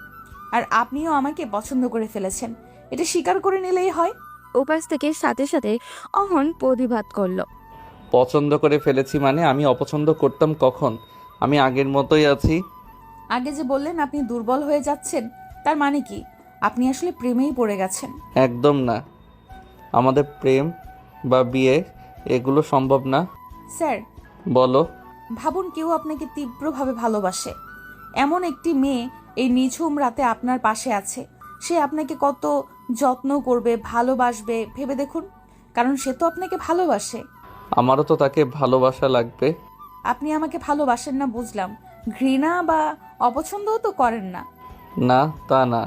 আর আপনিও আমাকে পছন্দ করে ফেলেছেন, এটা স্বীকার করে নিলেই হয়। উপাস থেকে সাথে সাথে অহন প্রতিবাদ করলো। পছন্দ করে ফেলেছি মানে আমি অপছন্দ করতাম কখন? আমি আগের মতোই আছি। আগে যে বললেন আপনি দুর্বল হয়ে যাচ্ছেন, তার মানে কি আপনি আসলে প্রেমেই পড়ে গেছেন? একদম না, আমাদের প্রেম বা বিয়ে এগুলো সম্ভব না। স্যার, বলো। ভাবুন কেউ আপনাকে তীব্রভাবে ভালোবাসে, এমন একটি মেয়ে এই নিঝুম রাতে আপনার পাশে আছে। সে আপনাকে কত যত্ন করবে, ভালোবাসবে ভেবে দেখুন, কারণ সে তো আপনাকে ভালোবাসে। আমারও তো তাকে ভালোবাসা লাগবে। আপনি আমাকে ভালোবাসেন না বুঝলাম, ঘৃণা বা অপছন্দও তো করেন না। না, তা না।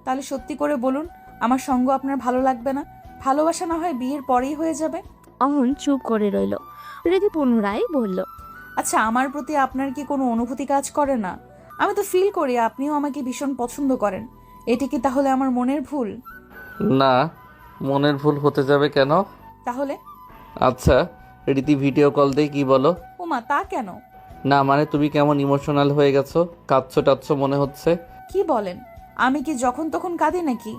তাহলে সত্যি করে বলুন, আমার সঙ্গ আপনার ভালো লাগবে না? ভালোবাসা না হয় বিয়ের পরেই হয়ে যাবে। অহন চুপ করে রইল। রিদি পুনরায় বলল, আচ্ছা, আমার প্রতি আপনার কি কোনো অনুভূতি কাজ করে না? আমি তো ফিল করি আপনিও আমাকে ভীষণ পছন্দ করেন। এটি কি তাহলে আমার মনের ভুল? না, মনের ভুল হতে যাবে কেন? তাহলে? আচ্ছা, রীতি ভিডিও কল দিয়ে কি বলো? ওমা, তা কেন? না মানে তুমি কেমন ইমোশনাল হয়ে গেছো, কাঁদছো টাচ্ছো মনে হচ্ছে। কি বলেন? আমি কি যখন তখন কাঁদি নাকি?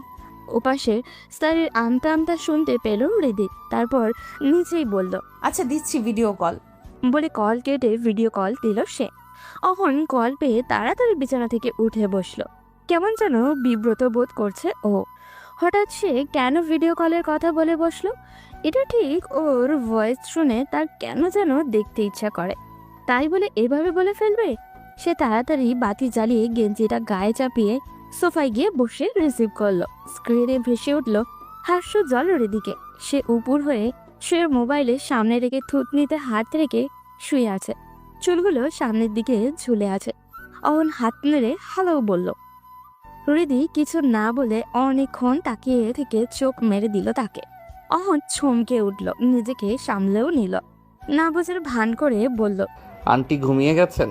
ওপাশে স্যারের আমতা আমতা শুনতে পেল রিদি। তারপর নিচেই বলল, আচ্ছা দিচ্ছি ভিডিও কল। বলে কল কেটে ভিডিও কল দিল সে। অহন কল পেয়ে তাড়াতাড়ি বিছানা থেকে উঠে বসলো। কেমন যেন বিব্রত বোধ করছে ও। হঠাৎ সে কেন ভিডিও কলের কথা বলে বসলো? এটা ঠিক, ওর ভয়েস শুনে তার কেন যেন দেখতে ইচ্ছা করে, তাই বলে এভাবে বলে ফেলবে? সে তাড়াতাড়ি বাতি জ্বালিয়ে গেঞ্জিটা গায়ে চাপিয়ে সোফায় গিয়ে বসে রিসিভ করলো। স্ক্রিনে ভেসে উঠল হাস্য জল দিকে। সে উপর হয়ে শুয়ে মোবাইলের সামনে রেখে থুতনিতে হাত রেখে শুয়ে আছে, চুলগুলো সামনের দিকে ঝুলে আছে। অহন হাত নেড়ে হ্যালো বলল। হৃদি কিছু না বলে অনেকক্ষণ তাকিয়ে থেকে চোখ মেরে দিল তাকে। অহন চমকে উঠল, নিজেকে সামলেও নিল, না বোঝার ভান করে বলল, আন্টি ঘুমিয়ে গেছেন?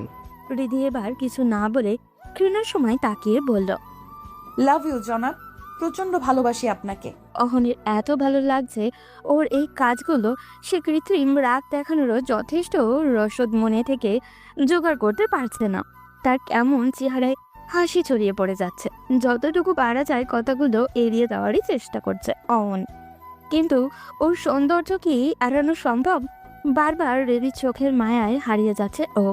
হৃদি এবার কিছু না বলে ঘৃণার সময় তাকিয়ে বলল, লাভ ইউ জনাব, প্রচন্ড ভালোবাসি আপনাকে। অহনের এত ভালো লাগছে ওর এই কাজগুলো, সে কৃত্রিম রাগ দেখানোরও যথেষ্ট রসদ মনে থেকে জোগাড় করতে পারছে না। তার কেমন চেহারায় হাসি ছড়িয়ে পড়ে যাচ্ছে। যতটুকু পারা যায় কথাগুলো এড়িয়ে দেওয়ারই চেষ্টা করছে অহন, কিন্তু ওর সৌন্দর্য কি এড়ানো সম্ভব? বারবার রেডির চোখের মায়ায় হারিয়ে যাচ্ছে ও।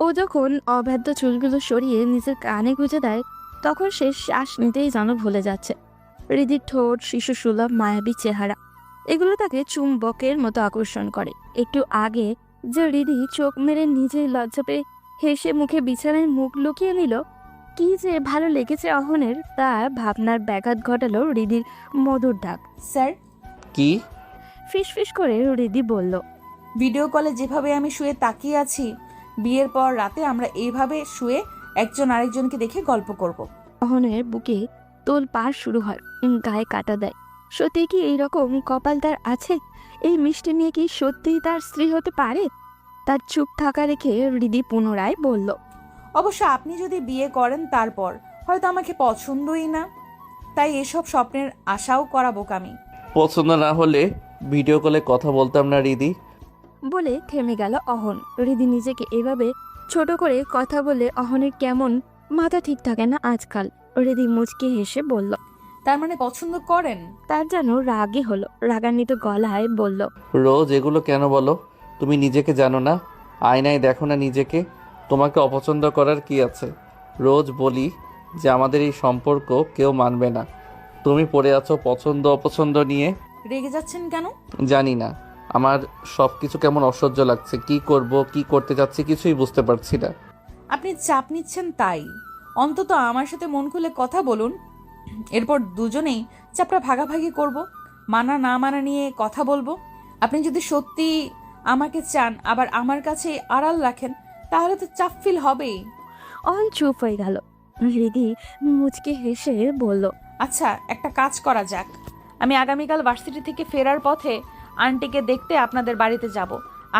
ও যখন অবাধ্য চুলগুলো সরিয়ে নিজের কানে গুঁজে দেয়, তখন সে শ্বাস নিতেই যেন ভুলে যাচ্ছে। হৃদির ঠোঁট, শিশু সুলভ মায়াবী চেহারা, এগুলো তাকে চুম্বকের মতো আকর্ষণ করে। একটু আগে যে হৃদি চোখ মেরে নিজেই লজ্জা পেয়ে হেসে মুখে বিছানায় মুখ লুকিয়ে নিল, কি যে ভালো লেগেছে অহনের, তা ভাবনার ব্যাঘাত ঘটালো হৃদির মধুর ডাক। স্যার, কি? ফিসফিস করে হৃদি বলল, ভিডিও কলে যেভাবে আমি শুয়ে তাকিয়ে আছি, বিয়ের পর রাতে আমরা এইভাবে শুয়ে একজন আরেকজনকে দেখে গল্প করব। অহনের বুকে তোল পার শুরু হয়, গায়ে কাটা দেয়। সত্যি কি এইরকম কপাল তার আছে? এই মিষ্টি নিয়ে কি সত্যিই তার স্ত্রী হতে পারে? তার চুপ থাকা রেখে হৃদি পুনরায় বলল, অবশ্য আপনি যদি বিয়ে করেন তারপর হয়তো আমাকে পছন্দই না, তাই এসব স্বপ্নের আশাও করা বোকামি। পছন্দ না হলে ভিডিও কলে কথা বলতাম না রিদি। বলে থেমে গেল অহন। হৃদি নিজেকে এভাবে ছোট করে কথা বলে অহনের কেমন মাথা ঠিক থাকে না আজকাল। হৃদি মুচকে হেসে বলল, তার মানে পছন্দ করেন? তার যেন রাগে হলো, রাগান্বিত গলায় বলল, রোজ এগুলো কেন বলো? তুমি নিজেকে জানো না? আয়নায় দেখো না নিজেকে? তোমাকে অপছন্দ করার কি আছে? রোজ বলি যে আমাদের এই সম্পর্ক কেউ মানবে না, তুমি পড়ে আছো পছন্দ অপছন্দ নিয়ে। রেগে যাচ্ছেন কেন? জানি না, আমার সব কিছু কেমন অসহ্য লাগছে। কি করব, কি করতে যাচ্ছি কিছুই বুঝতে পারছি না। আপনি চাপ নিচ্ছেন তাই। অন্তত আমার সাথে মন খুলে কথা বলুন, এরপর দুজনেই চাপটা ভাগাভাগি করব, মানা না মানা নিয়ে কথা বলবো। আপনি যদি সত্যি আমাকে চান আবার আমার কাছে আড়াল রাখেন তাহলে তো চাপ ফিল হবেই। অহন চুপ হয়ে গেল। হৃদি মুচকে হেসে বলল, আচ্ছা, একটা কাজ করা যাক। আমি আগামীকাল ভার্সিটি থেকে ফেরার পথে আন্টিকে দেখতে আপনাদের বাড়িতে যাব।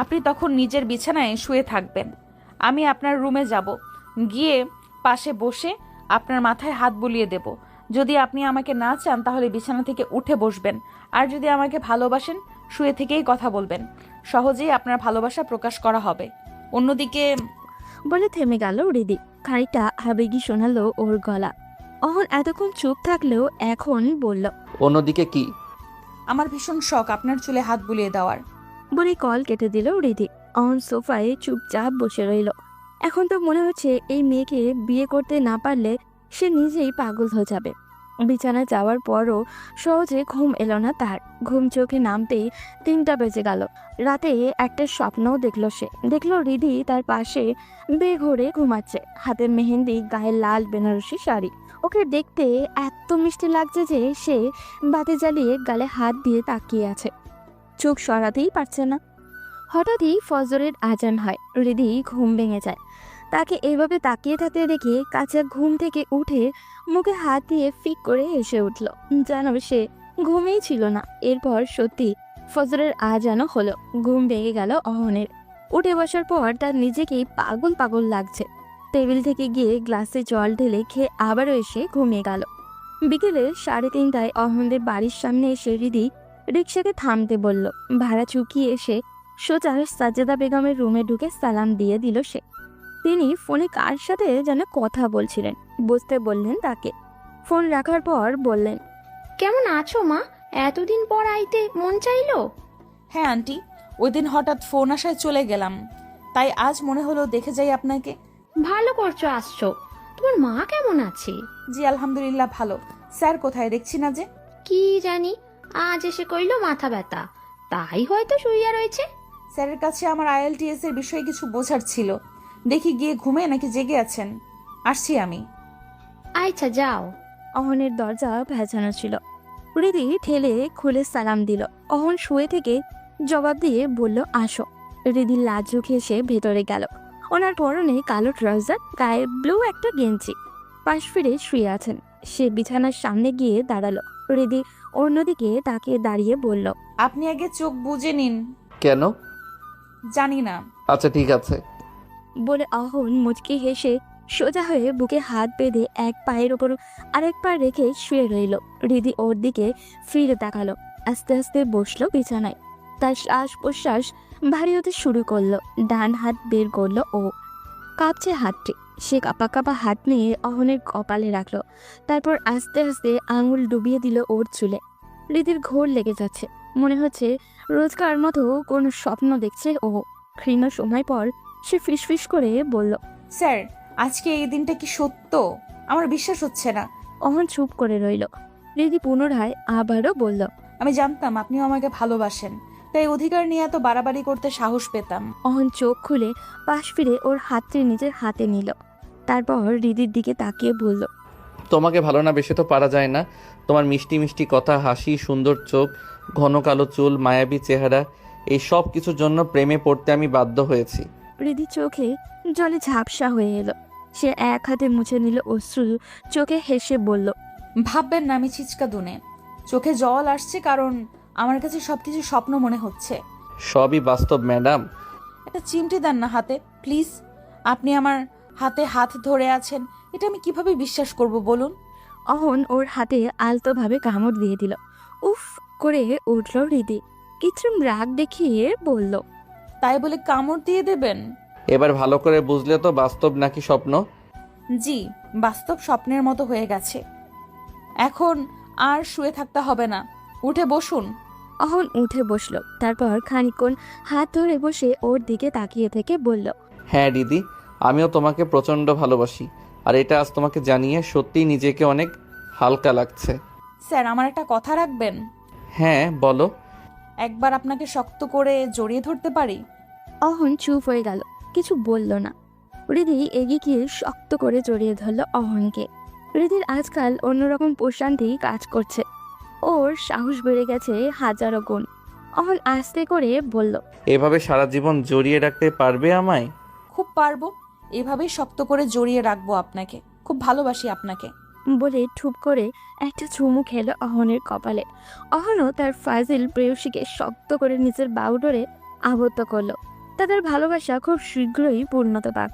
আপনি তখন নিজের বিছানায় শুয়ে থাকবেন, আমি আপনার রুমে যাব, গিয়ে পাশে বসে আপনার মাথায় হাত বুলিয়ে দেব। যদি আপনি আমাকে না চান তাহলে বিছানা থেকে উঠে বসবেন, আর যদি আমাকে ভালোবাসেন শুয়ে থেকেই কথা বলবেন। সহজেই আপনার ভালোবাসা প্রকাশ করা হবে। অন্যদিকে বলে থেমে গেল হৃদি। খানিকটা আবেগী শোনালো ওর গলা। অহন এতক্ষণ চুপ থাকলেও এখন বলল, অন্যদিকে কি? আমার ভীষণ শখ আপনার চুলে হাত বুলিয়ে দেওয়ার। বলে কল কেটে দিল হৃদি। অহন সোফায় চুপচাপ বসে রইল। এখন তো মনে হচ্ছে এই মেয়েকে বিয়ে করতে না পারলে সে নিজেই পাগল হয়ে যাবে। বিছানায় যাওয়ার পরও সহজে ঘুম এলো না তার। ঘুম চোখে নামতেই 3টা বেজে গেল। রাতে একটা স্বপ্নও দেখলো সে। দেখলো হৃদি তার পাশে বেঘরে ঘুমাচ্ছে, হাতে মেহেন্দি, গায়ে লাল বেনারসি শাড়ি। ওকে দেখতে এত মিষ্টি লাগছে যে সে বাতি জ্বালিয়ে গালে হাত দিয়ে তাকিয়ে আছে, চোখ সরাতেই পারছে না। হঠাৎই ফজরের আজান হয়। হৃদি ঘুম ভেঙে যায়। তাকে এভাবে তাকিয়ে থাকতে দেখে কাঁচা ঘুম থেকে উঠে মুখে হাত দিয়ে ফিক করে হেসে উঠল, যেন সে ঘুমেই ছিল না। এরপর সত্যি ফজরের আজানও হলো। ঘুম ভেঙে গেল অহনের। উঠে বসার পর তার নিজেকেই পাগল পাগল লাগছে। টেবিল থেকে গিয়ে গ্লাসে জল ঢেলে খেয়ে আবারও এসে ঘুমিয়ে গেল। বিকেলে 3:30টায় অহনদের বাড়ির সামনে এসে হৃদি রিক্সাকে থামতে বলল। ভাড়া চুকিয়ে এসে সোজা সাজেদা বেগমের রুমে ঢুকে সালাম দিয়ে দিল সে। তিনি ফোনে কার সাথে যেন কথা বলছিলেন, বসতে বললেন তাকে। ফোন রাখার পর বললেন, কেমন আছো মা? এতদিন পর আইতে মন চাইলো। হ্যাঁ আন্টি, ওই দিন হঠাৎ ফোন আসায় চলে গেলাম, তাই আজ মনে হলো দেখে যাই আপনাকে। ভালো করছো আসছো। তোমার মা কেমন আছে? জি আলহামদুলিল্লাহ ভালো। স্যার কোথায় দেখছি না যে? কি জানি, আজ এসে কইলো মাথা ব্যথা, তাই হয়তো শুইয়া রয়েছে। স্যারের কাছে আমার IELTS এর বিষয়ে কিছু বোঝার ছিল, দেখি গিয়ে ঘুমে নাকি জেগে আছেন। আসছি আমি। আচ্ছা যাও। অহনের দরজা ভেজানো ছিল। হৃদি ঠেলে খুলে সালাম দিল। অহন শুয়ে থেকে জবাব দিয়ে বলল, আসো। হৃদি লাজুক হেসে ভেতরে গেল। ওনার পরনে কালো ট্রাউজার, গায়ে ব্লু একটা গেঞ্জি, পাশ ফিরে শুয়ে আছেন। সে বিছানার সামনে গিয়ে দাঁড়ালো। হৃদি অন্যদিকে তাকে দাঁড়িয়ে বলল, আপনি আগে চোখ বুজে নিন। কেন? জানি না। আচ্ছা ঠিক আছে। বলে অহন মুচকি হেসে সোজা হয়ে বুকে হাত বেঁধে এক পায়ের ওপর আরেক পা রেখে শুয়ে রইল। হৃদি ওর দিকে ফিরে তাকালো। আস্তে আস্তে বসলো বিছানায়। তার শ্বাস প্রশ্বাস ভারী হতে শুরু করলো। ডান হাত বের করলো ও। কাঁপছে হাতটি। সে কাঁপা কাঁপা হাত নিয়ে অহনের কপালে রাখলো। তারপর আস্তে আস্তে আঙুল ডুবিয়ে দিল ওর চুলে। হৃদির ঘোর লেগে যাচ্ছে। মনে হচ্ছে রোজকার মতো কোনো স্বপ্ন দেখছে ও। ক্ষীণ সময় পর সে ফিসফিস করে বলল, স্যার, আজকে এই দিনটা কি সত্য? আমার বিশ্বাস হচ্ছে না। অহন চুপ করে রইল। হৃদি পুনরায় আবারও বলল, আমি জানতাম আপনিও আমাকে ভালোবাসেন, তাই অধিকার নিয়ে এত বাড়াবাড়ি করতে সাহস পেতাম। অহন চোখ খুলে পাশ ফিরে ওর হাতটি নিজের হাতে নিল। তারপর হৃদির দিকে তাকিয়ে বলল, তোমাকে ভালো না বেশি তো পারা যায় না। তোমার মিষ্টি মিষ্টি কথা, হাসি, সুন্দর চোখ, ঘন কালো চুল, মায়াবী চেহারা, এই সব কিছুর জন্য প্রেমে পড়তে আমি বাধ্য হয়েছি। হৃদি চোখে জলে ঝাপসা হয়ে এলো। সে এক হাতে মুছে নিল অশ্রু, চোখে হেসে বলল, ভাববেন না আমি ছিচকা দুনে। চোখে জল আসছে কারণ আমার কাছে সবকিছু স্বপ্ন মনে হচ্ছে। সবই বাস্তব ম্যাডাম। একটা চিমটি দেন না হাতে প্লিজ। আপনি আমার হাতে হাত ধরে আছেন, এটা আমি কিভাবে বিশ্বাস করব বলুন? অহন ওর হাতে আলতোভাবে কামড় দিয়ে দিল। উফ করে উঠল হৃদি। কৃত্রিম রাগ দেখিয়ে বলল, তাই বলে কামড় দিয়ে দেবেন? এবার ভালো করে বুঝলে তো বাস্তব নাকি স্বপ্ন। জি, বাস্তব স্বপ্নের মতো হয়ে গেছে। এখন আর শুয়ে থাকতে হবে না, উঠে বসুন। অহন উঠে বসলো। তারপর খানিকক্ষণ হাত ধরে বসে ওর দিকে তাকিয়ে থেকে বলল, হ্যাঁ দিদি, আমিও তোমাকে প্রচণ্ড ভালোবাসি, আর এটা আজ তোমাকে জানিয়ে সত্যিই নিজেকে অনেক হালকা লাগছে। স্যার, আমার একটা কথা রাখবেন? হ্যাঁ বলো। একবার আপনাকে শক্ত করে জড়িয়ে ধরতে পারি? অহন চুপ হয়ে গেল, কিছু বলল না। হৃদি এগিয়ে গিয়ে শক্ত করে জড়িয়ে ধরল অহনকে। হৃদির আজকাল অন্যরকম প্রশান্তি কাজ করছে। ওর সাহস বেড়ে গেছে হাজারো গুণ। অহন আস্তে করে বলল, এভাবে সারা জীবন জড়িয়ে রাখতে পারবে আমায়? খুব পারবো, এভাবেই শক্ত করে জড়িয়ে রাখবো আপনাকে, খুব ভালোবাসি আপনাকে। বলে ঠুপ করে একটা চুমু খেলো অহনের কপালে। অহনও তার ফাজিল প্রেয়সীকে শক্ত করে নিজের বাহুডোরে আবদ্ধ করলো। তাদের ভালোবাসা খুব শীঘ্রই পূর্ণতা পাক।